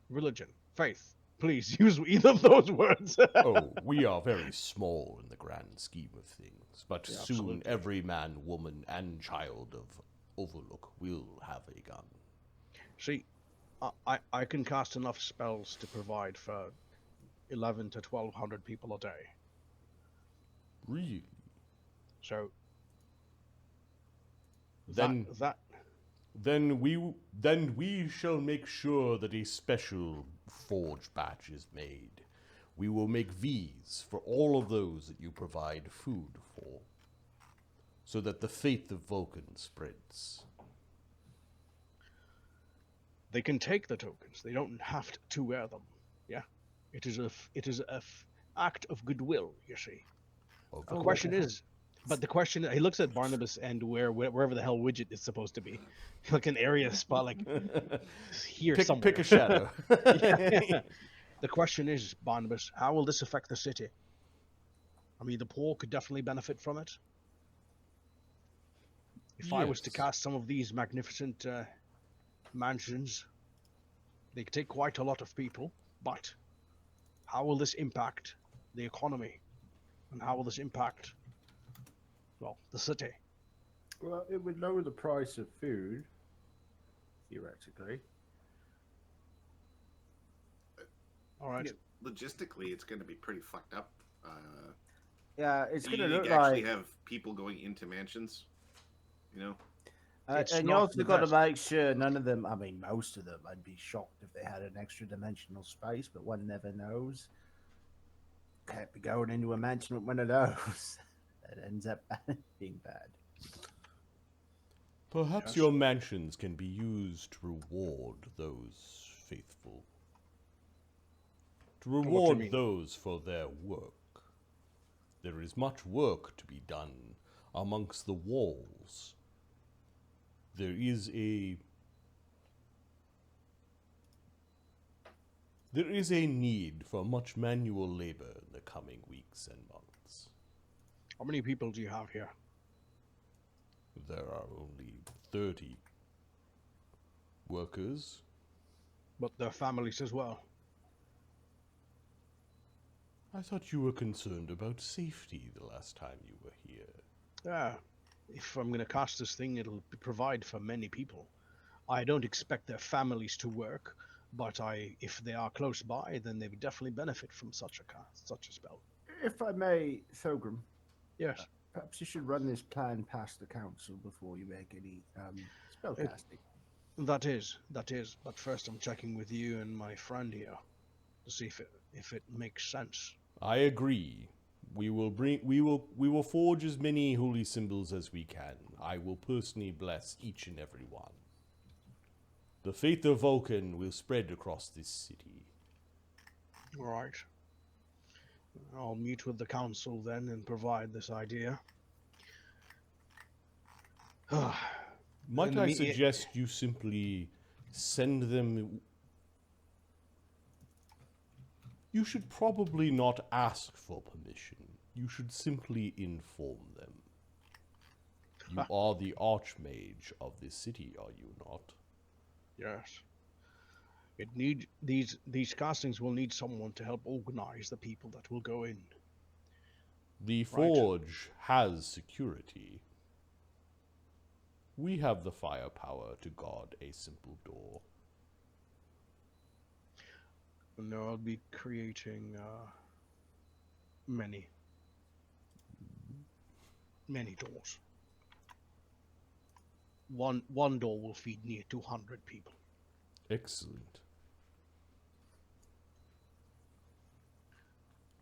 Religion, faith. Please use either of those words. Oh, we are very small in the grand scheme of things, but Yeah, soon absolutely. every man, woman, and child of Overlook will have a gun. See, I can cast enough spells to provide for 11 to 1200 people a day. Really? So Then that Then we shall make sure that a special forge batch is made. We will make these for all of those that you provide food for, so that the faith of Vulcan spreads. they can take the tokens. They don't have to wear them. Yeah, it is a act of goodwill. You see. The question is, but the question, he looks at Barnabas and wherever the hell Widget is supposed to be, like an area spot, like here somewhere. Pick a shadow. Yeah. The question is, Barnabas, how will this affect the city? I mean, the poor could definitely benefit from it. If I was to Yes. cast some of these magnificent mansions, they could take quite a lot of people, but how will this impact the economy? And how will this impact, well, the city? Well, it would lower the price of food, theoretically. All right. Logistically, it's going to be pretty fucked up. Yeah, it's You going to need look to actually like. have people going into mansions. You know, It's And you not also the got to best. make sure none of them. I mean, most of them. I'd be shocked if they had an extra dimensional space, but one never knows. Can't be going into a mansion with one of those. That ends up being bad. Perhaps Yes. your mansions can be used to reward those faithful. To do you reward mean? those for their work. There is much work to be done amongst the walls. There is a need for much manual labor in the coming weeks and months. How many people do you have here? There are only 30 workers. But their families as well. I thought you were concerned about safety the last time you were here. Yeah. If I'm going to cast this thing, it'll provide for many people. I don't expect their families to work, but if they are close by, then they would definitely benefit from such a spell. If I may, Thogrim, Yes. perhaps you should run this plan past the council before you make any spell casting. That is. But first, I'm checking with you and my friend here to see if it makes sense. I agree. We will forge as many holy symbols as we can. I will personally bless each and every one. The faith of Vulcan will spread across this city. All right. I'll meet with the council then and provide this idea. Might And I me- suggest you simply send them... You should probably not ask for permission. You should simply inform them. You are the Archmage of this city, are you not? Yes. These castings will need someone to help organize the people that will go in. The forge has security. We have the firepower to guard a simple door. No, I'll be creating many doors. One door will feed near 200 people. Excellent.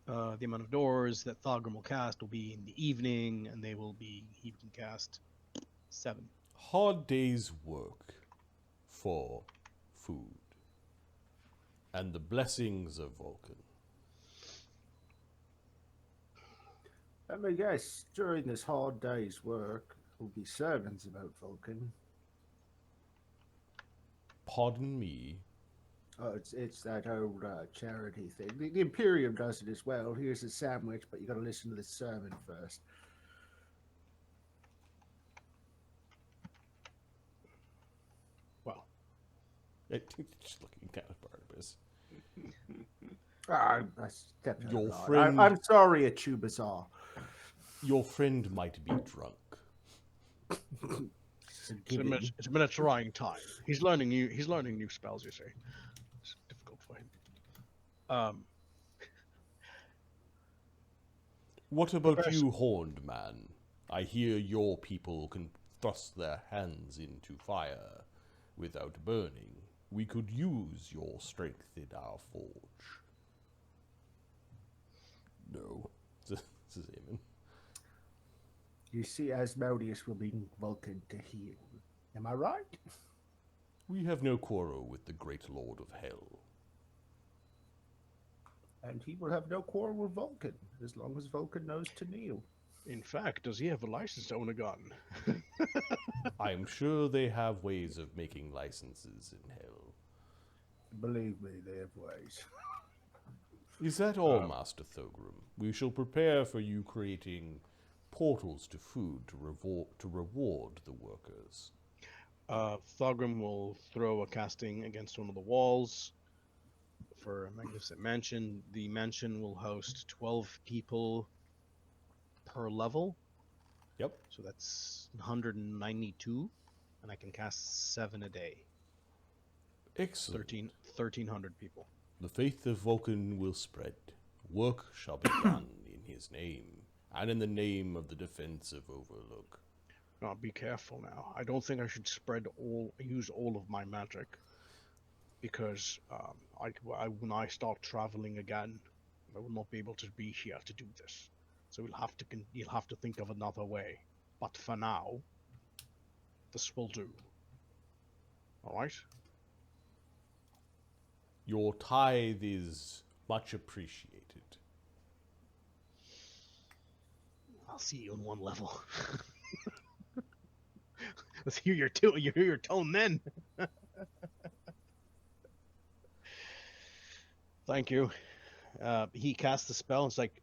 The amount of doors that Thogrim will cast will be in the evening, and he can cast 7. Hard day's work for food and the blessings of Vulcan. Let me guess, during this hard day's work, will be sermons about Vulcan. Pardon me. Oh, it's that old charity thing. The Imperium does it as well. Here's a sandwich, but you got to listen to the sermon first. Well, Just looking at Barnabas. I stepped out Your of line. friend- I'm sorry, a too bizarre. Your friend might be drunk. It's been a trying time. He's learning new spells. You see, it's difficult for him. What about Professor- you, Horned Man? I hear your people can thrust their hands into fire without burning. We could use your strength in our forge. No. This is Eamon. You see, Asmodeus will be Vulcan to heal. Am I right? We have no quarrel with the great lord of hell. And he will have no quarrel with Vulcan, as long as Vulcan knows to kneel. In fact, does he have a license to own a gun? I am sure they have ways of making licenses in hell. Believe me, they have ways. Is that all, Master Thogrim? We shall prepare for you creating portals to food to reward the workers. Thogrim will throw a casting against one of the walls for a magnificent mansion. The mansion will host 12 people per level. Yep. So that's 192, and I can cast 7 a day. Excellent. 1,300 people. The faith of Vulcan will spread. Work shall be done in his name, and in the name of the defense of Overlook. Now, be careful now. I don't think I should use all of my magic, because when I start traveling again, I will not be able to be here to do this. So you'll have to think of another way. But for now, this will do. All right. Your tithe is much appreciated. I'll see you in one level. Let's hear your tone then. Thank you. He casts the spell. It's like,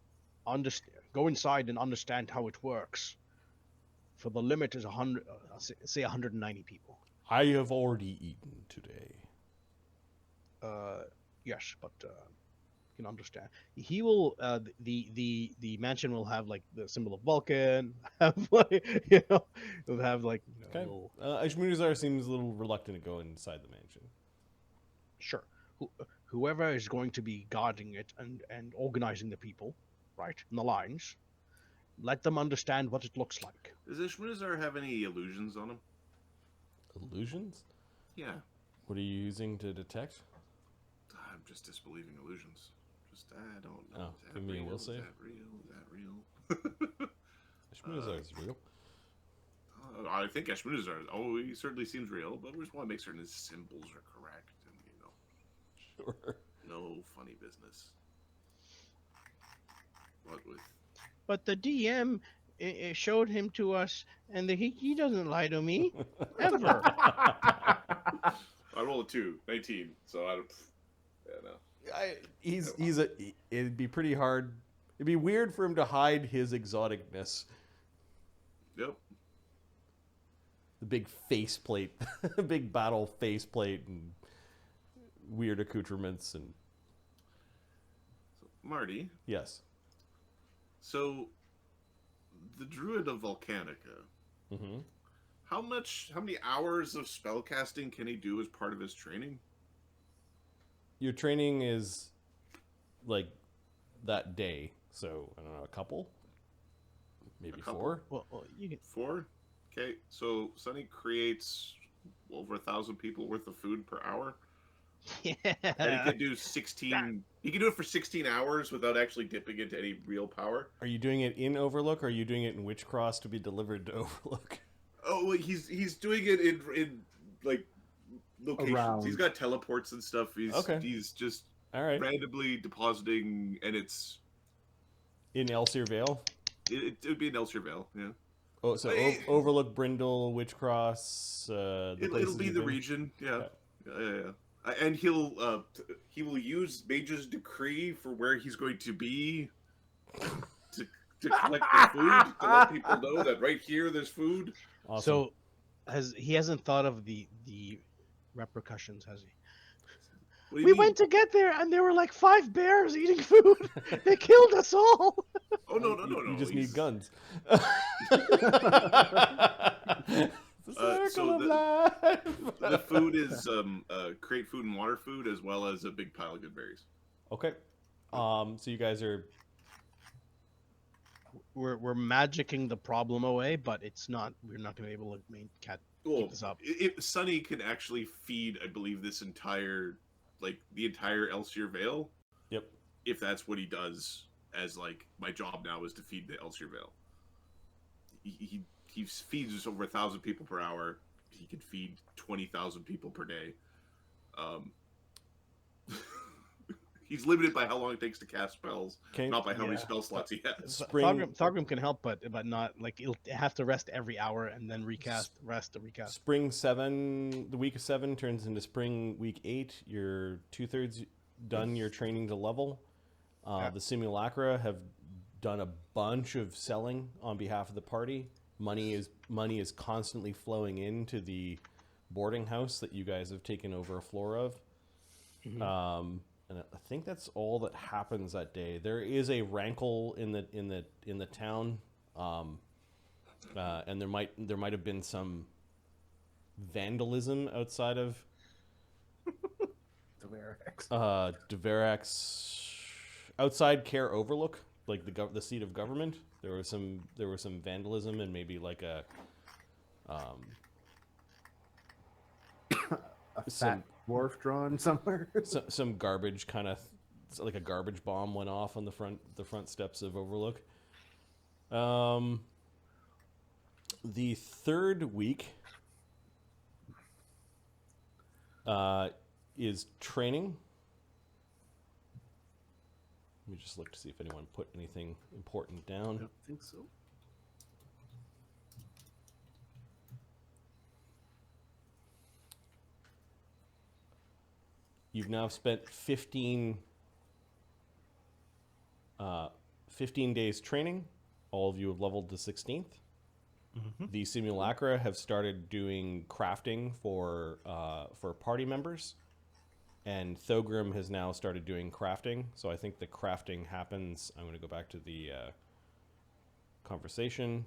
go inside and understand how it works. For the limit is 100. Say 190 people. I have already eaten today. Yes, but you can understand. He will. The mansion will have like the symbol of Vulcan. Have like, it'll have like. Okay. Little... Ashmunazar seems a little reluctant to go inside the mansion. Sure. Whoever is going to be guarding it and organizing the people, right, in the lines, let them understand what it looks like. Does Ishmunazar have any illusions on him? Illusions? Yeah. What are you using to detect? I'm just disbelieving illusions. I don't know. Oh, give me a will save. Is that real? Ashmunazar is real. I think Ashmunazar. Oh, he certainly seems real, but we just want to make certain his symbols are correct, and Sure. no funny business. What with? But the DM showed him to us, and he doesn't lie to me ever. I rolled a 2, 19. So I don't. Yeah, no. It'd be pretty hard. It'd be weird for him to hide his exoticness. Yep. The big faceplate, big battle faceplate, and weird accoutrements, and Marty. yes. So, the Druid of Volcanica. Mm-hmm. How many hours of spellcasting can he do as part of his training? Your training is like that day, so I don't know, a couple, maybe 4. Well, you can. 4? Okay, so Sonny creates over 1,000 people worth of food per hour. Yeah. And he can do 16. He can do it for 16 hours without actually dipping into any real power. Are you doing it in Overlook, or are you doing it in Witchcross to be delivered to Overlook? Oh, well, he's doing it in like locations. Around. He's got teleports and stuff. He's just All right. randomly depositing, and it's In Elsir Vale? it would be an Elsir Vale, yeah. Oh, so Hey. Overlook, Brindle, Witchcross, the It'll places be you've the been? region, yeah. Yeah. And he will use Mage's Decree for where he's going to be to collect the food, to let people know that right here there's food. Awesome. So, he hasn't thought of the repercussions, has he? What do you We mean? went to get there, and there were like 5 bears eating food. They killed us all. Oh no! You just need guns. The circle So of life. the food is create food and water food, as well as a big pile of good berries. Okay. So you guys are We're magicking the problem away, but we're not going to be able to keep this up. Sunny can actually feed, I believe, the entire Elsir Vale. Yep. If that's what he does, as like my job now is to feed the Elsir Vale. He feeds us over 1,000 people per hour. He can feed 20,000 people per day. He's limited by how long it takes to cast spells, not by how many spell slots he has. Thogrim can help, but not like it'll have to rest every hour and then recast. Spring 7, the week of 7 turns into spring week 8. You're 2/3 done your training to level. The simulacra have done a bunch of selling on behalf of the party. Money is constantly flowing into the boarding house that you guys have taken over a floor of. Mm-hmm. And I think that's all that happens that day. There is a rankle in the town, and there might have been some vandalism outside of Deverak's outside Care Overlook, like the seat of government. There was some vandalism and maybe like a fat dwarf drawn somewhere. some garbage kind of like a garbage bomb went off on the front steps of Overlook. The third week is training. Let me just look to see if anyone put anything important down. I don't think so. You've now spent 15 days training. All of you have leveled to 16th. Mm-hmm. The simulacra have started doing crafting for party members, and Thogrim has now started doing crafting. So I think the crafting happens. I'm going to go back to the conversation.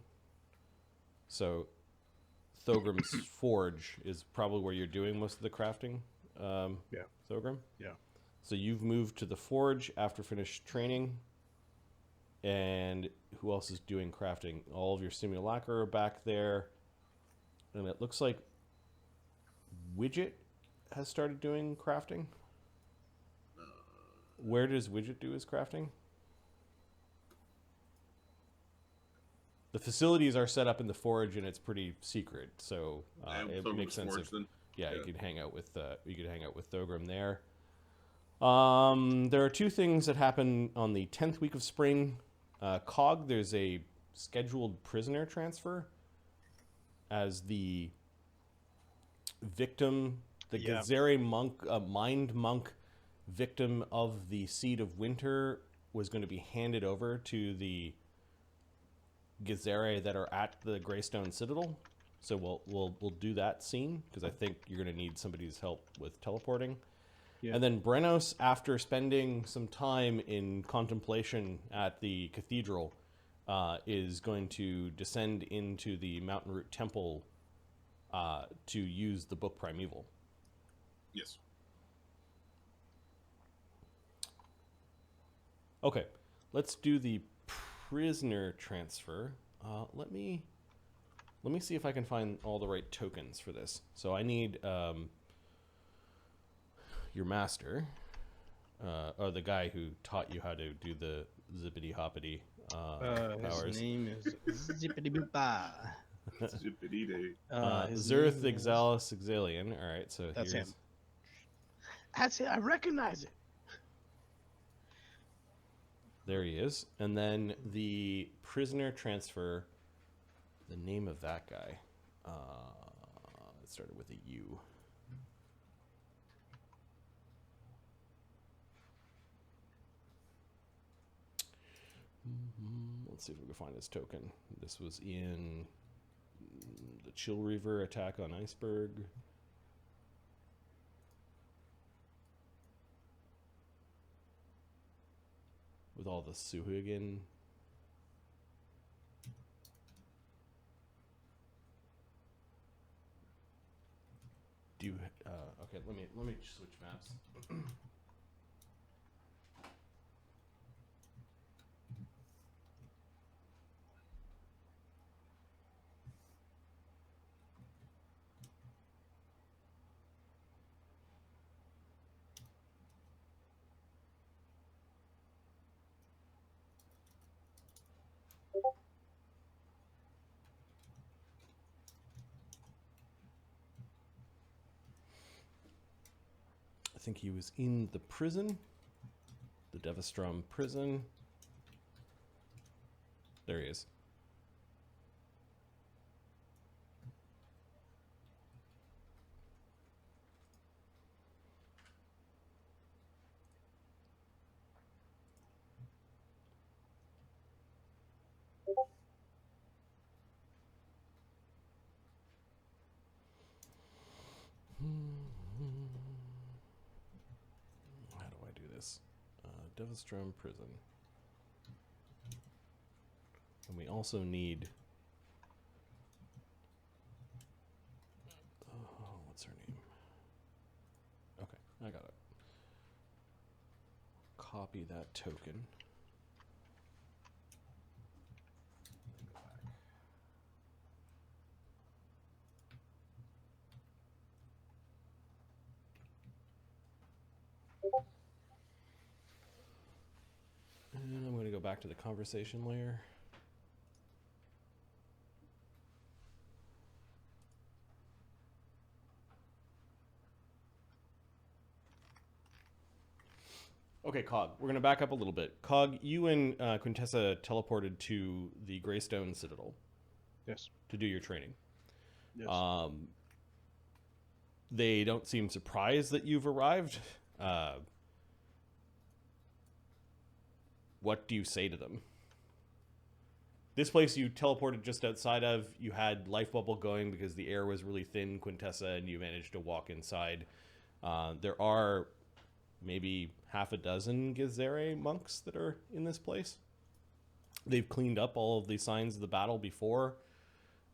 So Thogrim's forge is probably where you're doing most of the crafting. Yeah. Thogrim? Yeah. So you've moved to the forge after finished training. And who else is doing crafting? All of your simulacra are back there. And it looks like Widget has started doing crafting. Where does Widget do his crafting? The facilities are set up in the forge, and it's pretty secret, so it makes sense. You could hang out with Thogrim there. There are two things that happen on the 10th week of spring. Cog, there's a scheduled prisoner transfer as the victim, the githzerai monk, mind monk victim of the Seed of Winter was going to be handed over to the githzerai that are at the Greystone Citadel. So we'll do that scene because I think you're going to need somebody's help with teleporting. Yeah. And then Brennos, after spending some time in contemplation at the cathedral, is going to descend into the Mountain Root Temple to use the book Primeval. Yes. Okay, let's do the prisoner transfer. Let me see if I can find all the right tokens for this. So I need your master, or the guy who taught you how to do the zippity hoppity powers. His name is Zippity Boopa. Zippity day. Zerth Exalis Exalian. All right, so that's here's... him. That's it. I recognize it. There he is. And then the prisoner transfer, the name of that guy, it started with a U. Let's see if we can find his token. This was in the Chill Reaver attack on Iceberg. With all the Suhugin. Okay, let me switch maps. I think he was in the prison, the Devastrom prison. There he is. How do I do this? Devastrom prison. And we also need... Oh, what's her name? Okay, I got it. Copy that token. And I'm going to go back to the conversation layer. Okay, Cog, we're going to back up a little bit. Cog, you and Quintessa teleported to the Greystone Citadel. Yes. To do your training. Yes. They don't seem surprised that you've arrived. What do you say to them? This place you teleported just outside of, you had life bubble going because the air was really thin, Quintessa, and you managed to walk inside. There are maybe half a dozen githzerai monks that are in this place. They've cleaned up all of the signs of the battle before,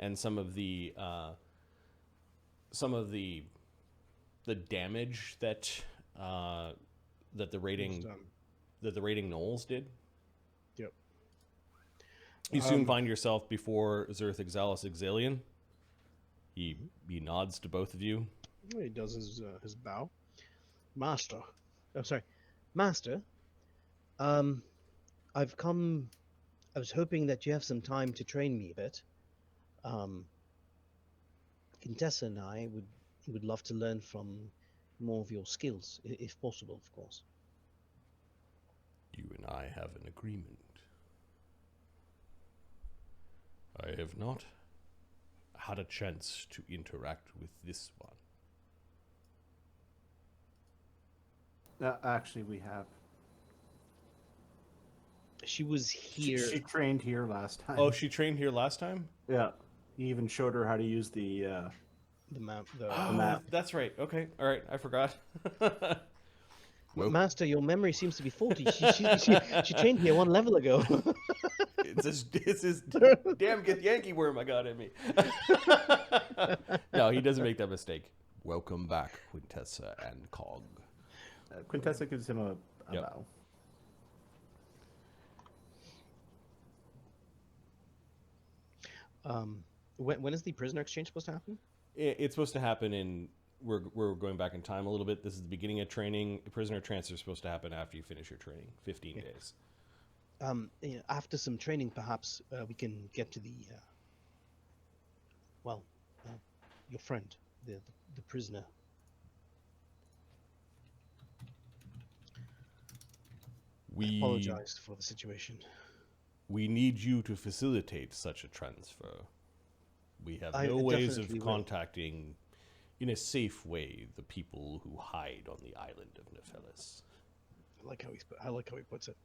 and some of the damage that the raiding gnolls did. Yep. You soon find yourself before Zerth Exalis Exilian. He nods to both of you. He does his bow. Master. Oh, sorry. Master, I've come... I was hoping that you have some time to train me a bit. Quintessa and I would love to learn from more of your skills, if possible, of course. You and I have an agreement. I have not had a chance to interact with this one. Actually, we have. She was here. She trained here last time. Oh, she trained here last time? Yeah. He even showed her how to use the map. Oh, map. that's right. Okay. All right. I forgot. Well, Master, your memory seems to be faulty. She trained here 1 level ago. it's his damn get Yankee worm I got in me. No, he doesn't make that mistake. Welcome back, Quintessa and Cog. Quintessa gives him a Yep. bow. When is the prisoner exchange supposed to happen? It's supposed to happen in... We're going back in time a little bit. This is the beginning of training. The prisoner transfer is supposed to happen after you finish your training. 15 days. After some training, perhaps we can get to the... your friend, the prisoner. We apologize for the situation. We need you to facilitate such a transfer. We have I no ways of definitely will. contacting, in a safe way, the people who hide on the island of Nephelis. I like how he puts it.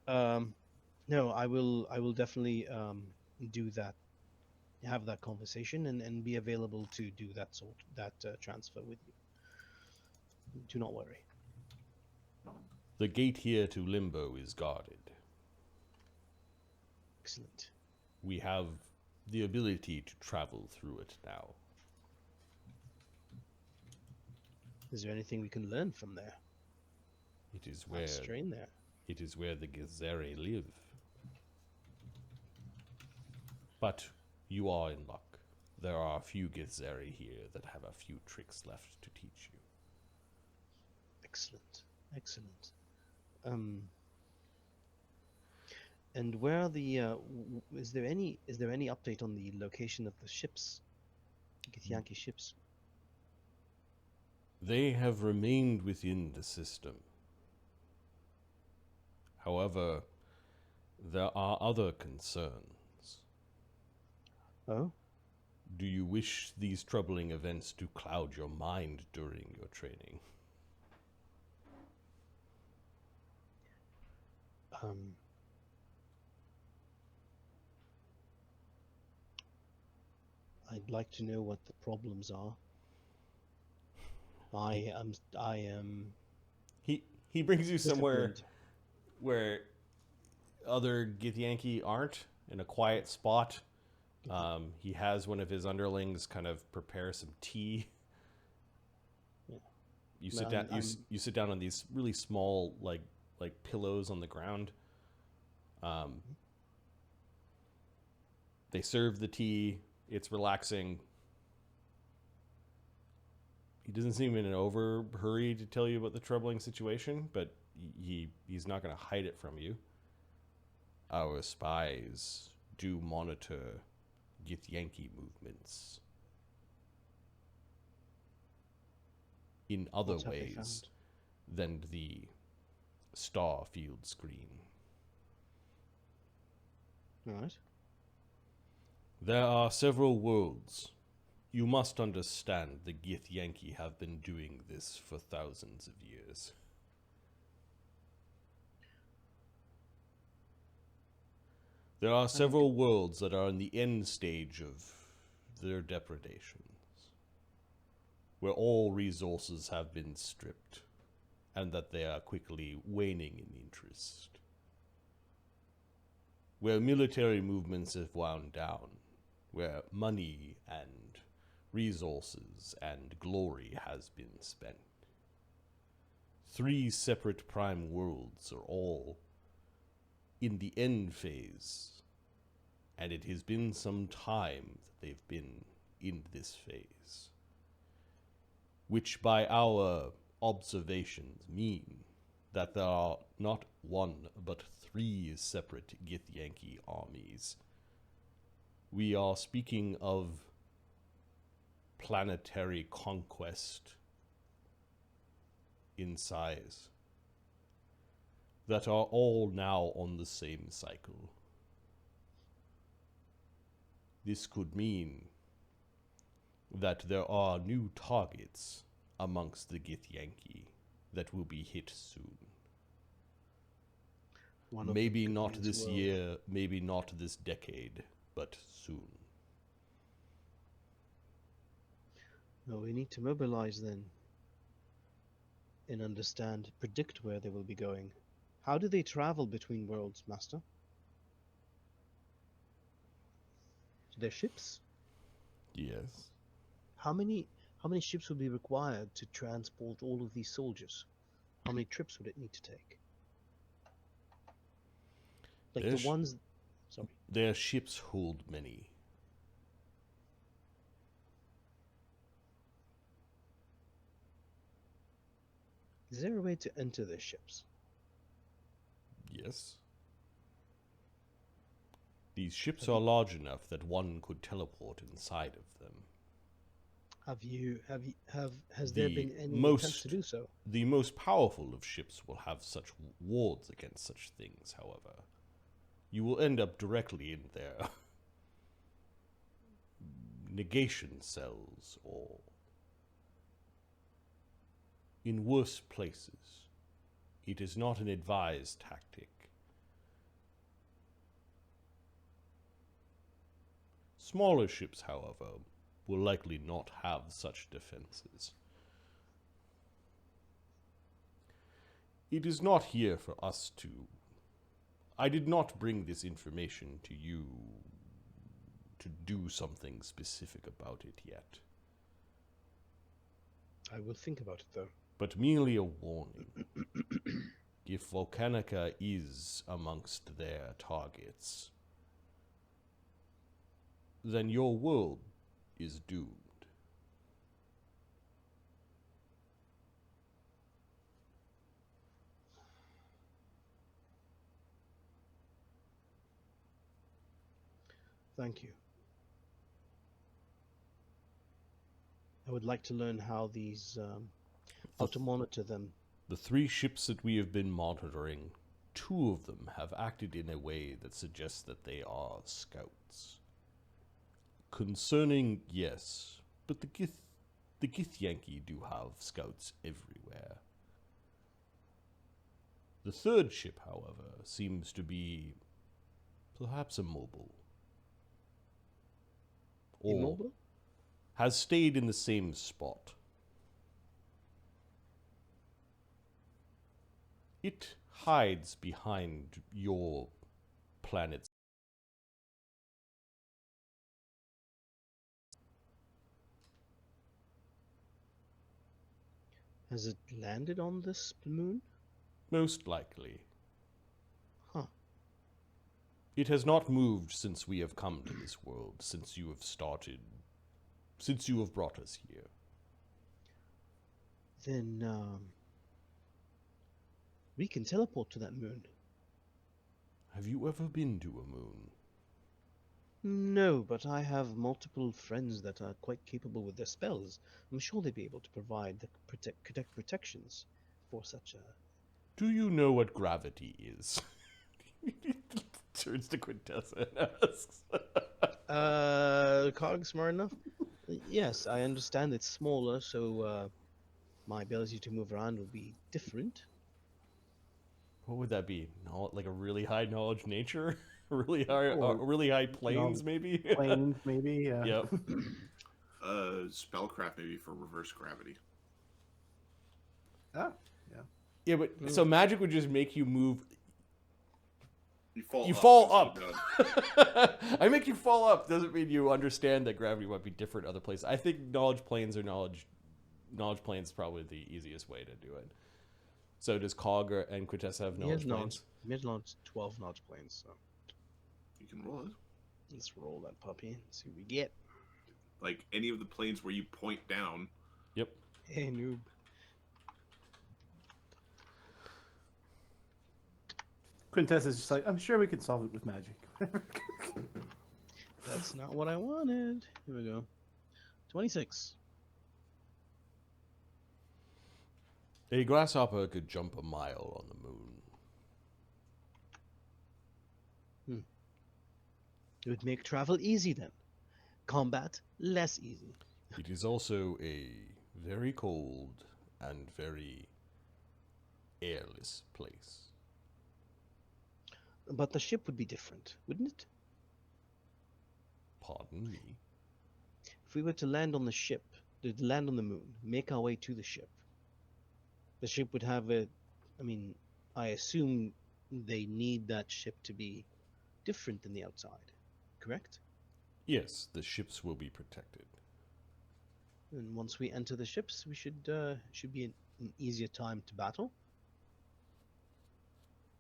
No, I will definitely do that. Have that conversation and be available to do that transfer with you. Do not worry. The gate here to Limbo is guarded. Excellent. We have the ability to travel through it now. Is there anything we can learn from there? It is Perhaps where strain there. it is where the githzerai live. But you are in luck. There are a few githzerai here that have a few tricks left to teach you. Excellent, excellent. And where are the? Is there any update on the location of the ships, Githyanki ships? They have remained within the system. However, there are other concerns. Oh, Do you wish these troubling events to cloud your mind during your training? I'd like to know what the problems are. I am. He brings you somewhere disciplined. where other Githyanki aren't, in a quiet spot. He has one of his underlings kind of prepare some tea. Yeah. You sit No, down. I'm- You sit down on these really small, like pillows on the ground. They serve the tea. It's relaxing. He doesn't seem in an over hurry to tell you about the troubling situation, but he's not going to hide it from you. Our spies do monitor Githyanki movements in other What have they ways than the star field screen. All right. There are several worlds. You must understand the Githyanki have been doing this for thousands of years. There are several worlds that are in the end stage of their depredations, where all resources have been stripped, and that they are quickly waning in interest. Where military movements have wound down, where money and resources and glory has been spent. 3 separate prime worlds are all in the end phase, and it has been some time that they've been in this phase, which by our observations mean that there are not 1 but 3 separate Githyanki armies. We are speaking of planetary conquest in size that are all now on the same cycle. This could mean that there are new targets amongst the Githyanki that will be hit soon. One of Maybe them not could be this well. year, maybe not this decade, but soon. No, we need to mobilize then and understand, predict where they will be going. How do they travel between worlds, Master? Their ships? Yes. How many ships would be required to transport all of these soldiers? How many trips would it need to take? Like Their the sh- ones. Sorry. Their ships hold many. Is there a way to enter their ships? Yes. These ships are large enough that one could teleport inside of them. Has there The been any attempts most- to do so? The most powerful of ships will have such wards against such things, however. You will end up directly in their negation cells or in worse places. It is not an advised tactic. Smaller ships, however, will likely not have such defenses. It is not here for us to... I did not bring this information to you to do something specific about it yet. I will think about it, though. But merely a warning. If Volcanica is amongst their targets, then your world is doomed. Thank you. I would like to learn how how to monitor them. The 3 ships that we have been monitoring, 2 of them have acted in a way that suggests that they are scouts. Concerning, yes, but the Githyanki do have scouts everywhere. The 3rd ship, however, seems to be perhaps immobile. Or Immobile? has stayed in the same spot. It hides behind your planet's. Has it landed on this moon? Most likely. Huh. It has not moved since we have come to this world, since you have brought us here. Then, we can teleport to that moon. Have you ever been to a moon? No, but I have multiple friends that are quite capable with their spells. I'm sure they'd be able to provide the protections for such a... Do you know what gravity is? Turns to Quintessa and asks. Cog, smart enough? Yes, I understand it's smaller, so my ability to move around will be different. What would that be? Like a really high knowledge nature? really high planes, maybe? Planes, maybe. Yeah. Yep. Spellcraft maybe for reverse gravity. Ah, yeah. Yeah, but so magic would just make you move. You fall up. up. I make you fall up doesn't mean you understand that gravity might be different other places. I think knowledge planes is probably the easiest way to do it. So does Cog and Quintessa have knowledge planes? He has 12 knowledge planes, so You can roll it. let's roll that puppy and see what we get. Like any of the planes where you point down. Yep. Hey, noob. Quintessa's just like, I'm sure we can solve it with magic. That's not what I wanted. Here we go. 26. A grasshopper could jump a mile on the moon. It would make travel easy then. Combat less easy. It is also a very cold and very airless place. But the ship would be different, wouldn't it? Pardon me. If we were to land on the ship, to land on the moon, make our way to the ship would have a... I mean, I assume they need that ship to be different than the outside, correct? Yes, the ships will be protected. And once we enter the ships, we should be an easier time to battle.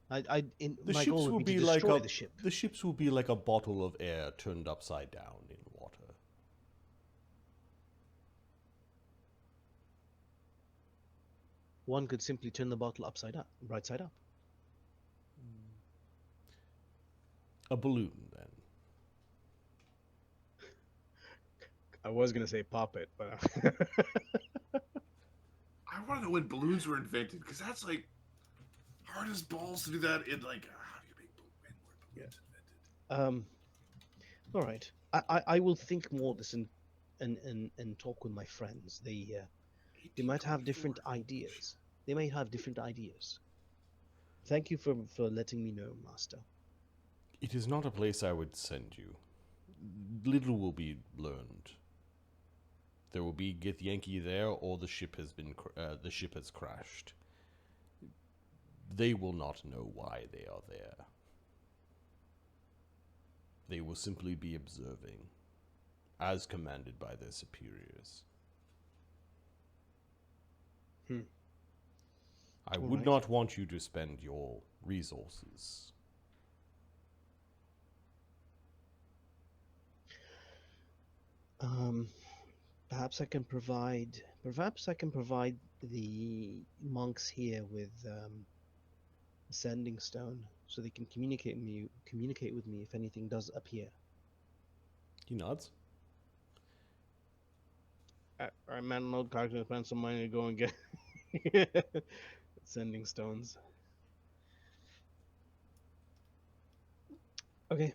My goal would be to destroy the ship. The ships will be like a bottle of air turned upside down in water. One could simply turn the bottle upside up, right side up. A balloon, then. I was gonna say pop it, but I want to know when balloons were invented, because that's like hard as balls to do that in like how do you make balloons invented? all right. I will think more of this and talk with my friends. They might have different ideas. They might have different ideas. Thank you for letting me know, Master. It is not a place I would send you. Little will be learned. There will be Githyanki there, or the ship has crashed. They will not know why they are there. They will simply be observing, as commanded by their superiors. I would nice. not want you to spend your resources. Perhaps I can provide. Perhaps I can provide the monks here with a sending stone, so they can communicate with me if anything does appear. He nods. I man, no character spend some money to go and get sending stones. Okay.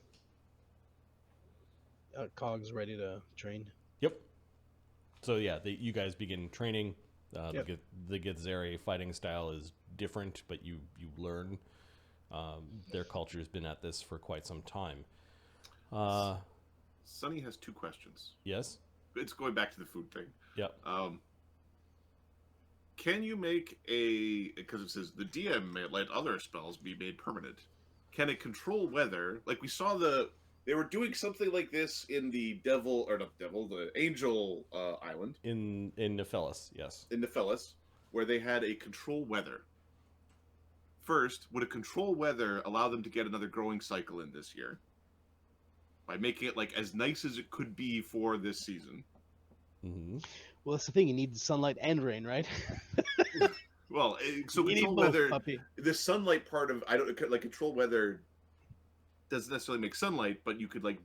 Cog's ready to train. Yep. So yeah, you guys begin training. Yep. The githzerai fighting style is different, but you learn. Their culture has been at this for quite some time. Sunny has 2 questions. Yes. It's going back to the food thing. Yep. Can you make because it says the DM may let other spells be made permanent. Can it control weather? Like we saw they were doing something like this in the the Angel Island. In Nephelis, yes. In Nephelis, where they had a control weather. First, would a control weather allow them to get another growing cycle in this year? By making it like as nice as it could be for this season. Mm-hmm. Well, that's the thing. You need sunlight and rain, right? Well, so You need control both, weather. puppy. The sunlight part of like control weather doesn't necessarily make sunlight, but you could like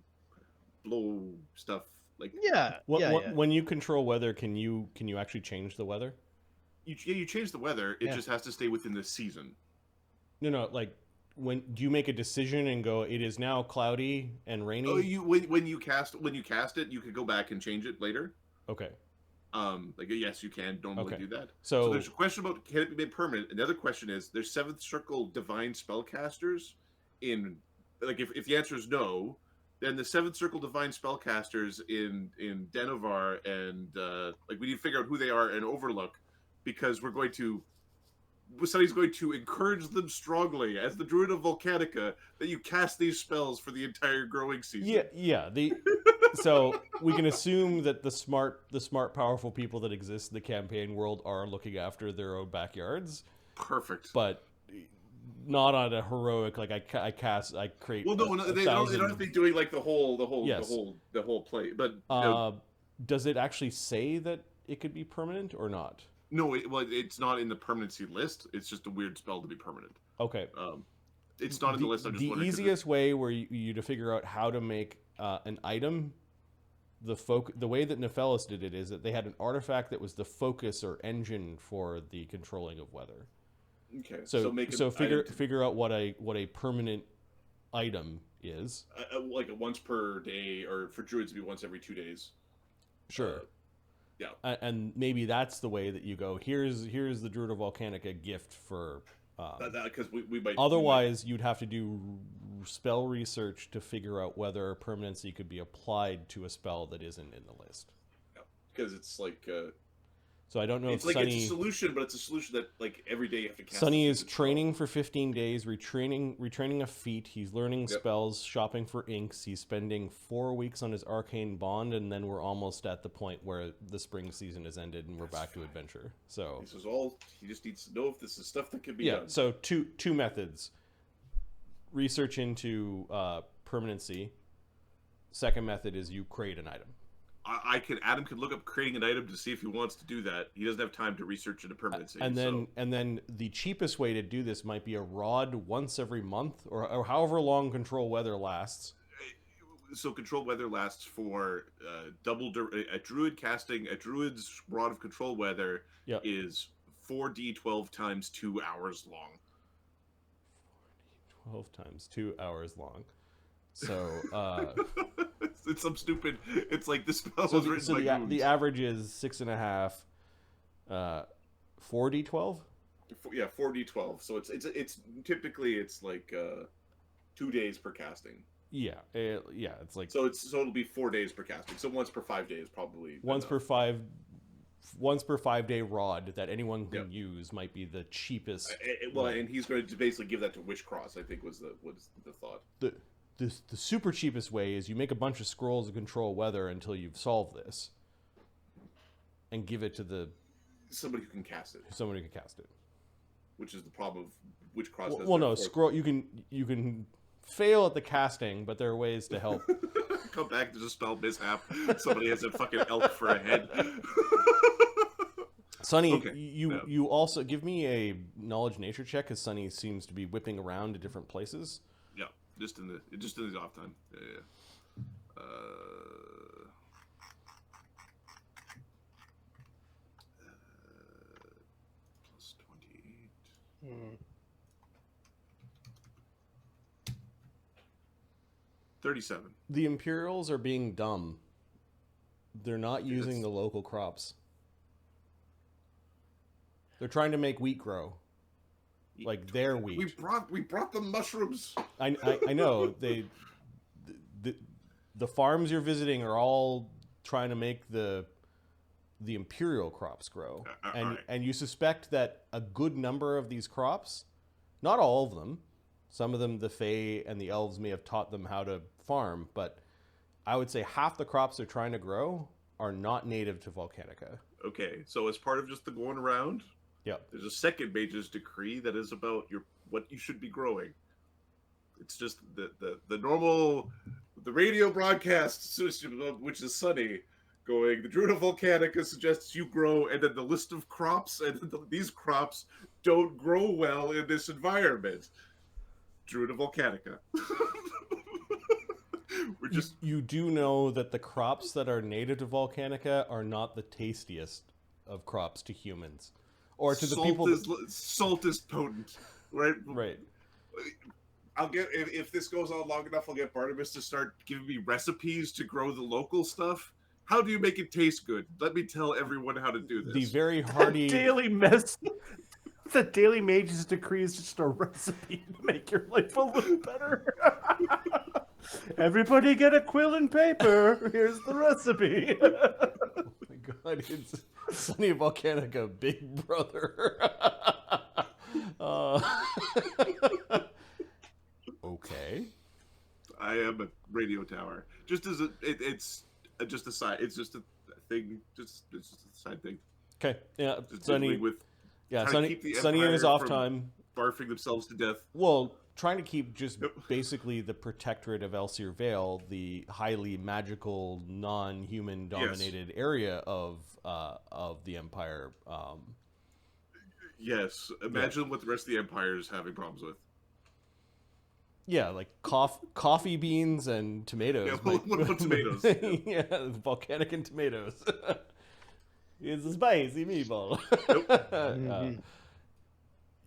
blow stuff like Yeah. When you control weather, can you actually change the weather? you change the weather. It just has to stay within this season. No. Like, do you make a decision and go, it is now cloudy and rainy? Oh, when you cast it, you could go back and change it later. Okay. Like yes, you can normally do that. So there's a question about can it be made permanent. Another question is there's 7th circle divine spellcasters in like if the answer is no, then the 7th circle divine spellcasters in Denovar and like we need to figure out who they are in Overlook because somebody's going to encourage them strongly as the Druid of Volcanica that you cast these spells for the entire growing season. Yeah. So we can assume that the smart, powerful people that exist in the campaign world are looking after their own backyards. Perfect. But not on a heroic like I create. Well, no, they don't have to be doing like the whole play. But does it actually say that it could be permanent or not? No, it's not in the permanency list. It's just a weird spell to be permanent. Okay. It's not in the list. I'm just the wondering. easiest way where you to figure out how to make an item. The way that Nephelis did it is that they had an artifact that was the focus or engine for the controlling of weather. Okay. So figure out what a permanent item is. Like a once per day, or for druids to be once every 2 days. Sure. Yeah. And maybe that's the way that you go. Here's the Druid of Volcanica gift for. Because we might. Otherwise, you'd have to do spell research to figure out whether permanency could be applied to a spell that isn't in the list. Yeah. Because it's like. So I don't know it's if like Sunny... it's a solution, but it's a solution that like every day you have to cast. Sunny is training for 15 days, retraining a feat. He's learning spells, shopping for inks. He's spending 4 weeks on his arcane bond, and then we're almost at the point where the spring season has ended and we're back to adventure. So this is all he just needs to know if this is stuff that can be done. So two methods: research into permanency. Second method is you create an item. Adam can look up creating an item to see if he wants to do that. He doesn't have time to research into permanency. And then the cheapest way to do this might be a rod once every month or however long control weather lasts. So control weather lasts for a druid casting a druid's rod of control weather is 4d12 times 2 hours long. 12 times 2 hours long. So it's some stupid. It's like this spell so was written by the average is 6.5. 4d12. Yeah, 4d12. So it's typically it's like 2 days per casting. Yeah, it's like so it'll be 4 days per casting. So once per 5 days probably. Once per 5 day rod that anyone can use might be the cheapest. And he's going to basically give that to Witchcross. I think was the thought. The super cheapest way is you make a bunch of scrolls of control weather until you've solved this, and give it to somebody who can cast it. which is the problem of which cross. Well, no, scroll. You can fail at the casting, but there are ways to help. Come back to the spell mishap. Somebody has a fucking elk for a head. Sunny, Okay. you also give me a knowledge nature check, because Sunny seems to be whipping around to different places. Yeah, just in the off time. Yeah. Plus 28. 37. The Imperials are being dumb. They're not using the local crops. They're trying to make wheat grow, like their wheat. We brought them mushrooms. I know the farms you're visiting are all trying to make the imperial crops grow, and you suspect that a good number of these crops, not all of them, some of them the Fae and the elves may have taught them how to farm, but I would say half the crops they're trying to grow are not native to Volcanica. Okay, so as part of just the going around, there's a second Mage's Decree that is about what you should be growing. It's just the normal, the radio broadcast system, which is Sunny, going, the Druid of Volcanica suggests you grow, and then the list of crops, and these crops don't grow well in this environment. Druid of Volcanica. We're just... You do know that the crops that are native to Volcanica are not the tastiest of crops to humans. Or to the people... Salt is potent, right? Right. I'll get, if this goes on long enough, I'll get Barnabas to start giving me recipes to grow the local stuff. How do you make it taste good? Let me tell everyone how to do this. The very hardy... The daily Mage's Decree is just a recipe to make your life a little better. Everybody get a quill and paper. Here's the recipe. Oh my god, it's Sunny Volcanica, Big Brother. Okay. I am a radio tower. Just as it's just a side. It's just a thing. It's just a side thing. Okay. Yeah. Just Sunny. with Sunny in his off time, barfing themselves to death. Well, trying to keep just basically the protectorate of Elsir Vale, the highly magical, non-human dominated area of the Empire. Yes. Imagine what the rest of the Empire is having problems with. Yeah, like coffee beans and tomatoes. Yeah, what about tomatoes? Yeah, volcanic and tomatoes. It's a spicy meatball. Nope.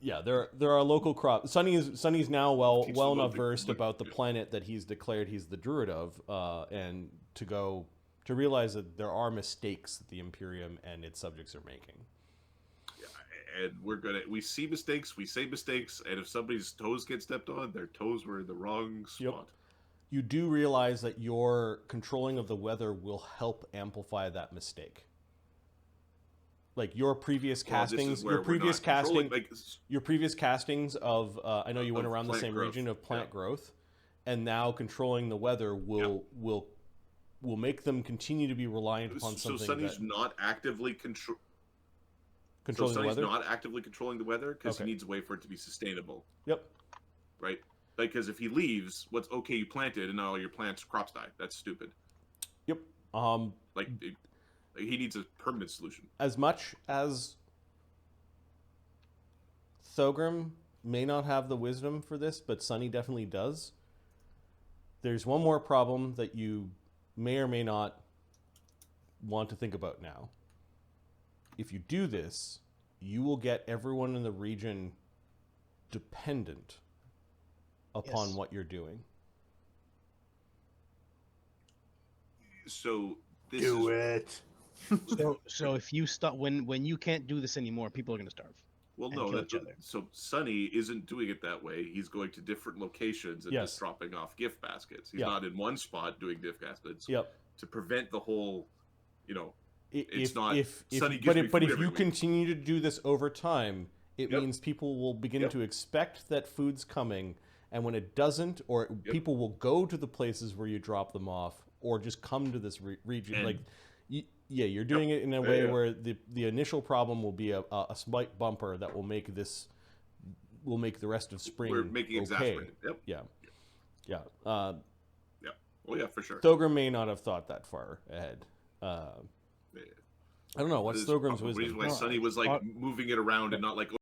Yeah, there are local crops. Sunny's now well enough versed about the planet that he's declared he's the druid of, and to realize that there are mistakes that the Imperium and its subjects are making. Yeah, and we see mistakes, we say mistakes, and if somebody's toes get stepped on, their toes were in the wrong spot. Yep. You do realize that your controlling of the weather will help amplify that mistake. Like your previous castings, your previous castings of, I know you went around the same region of plant growth, and now controlling the weather will make them continue to be reliant upon something. So Sunny's not actively controlling the weather. Not actively controlling the weather because he needs a way for it to be sustainable. Yep. Right. Because if he leaves, you planted and now all your crops die. That's stupid. Yep. He needs a permanent solution. As much as Thogrim may not have the wisdom for this, but Sunny definitely does. There's one more problem that you may or may not want to think about now. If you do this, you will get everyone in the region dependent upon what you're doing. So this do it. So if you stop when you can't do this anymore, people are going to starve. Well, no. So Sunny isn't doing it that way. He's going to different locations and just dropping off gift baskets. He's not in one spot doing gift baskets. Yep. To prevent the whole, if you week. continue to do this over time, it means people will begin to expect that food's coming, and when it doesn't, or people will go to the places where you drop them off, or just come to this region. You're doing it in a way where the initial problem will be a slight bumper that will make this will make the rest of spring We're making okay. exasperated. Yep. Yeah. Yeah. Yeah. Well, yeah, for sure. Thogrim may not have thought that far ahead. I don't know. What's This is Thogrim's probably the wisdom? reason why Sonny was like moving it around and not like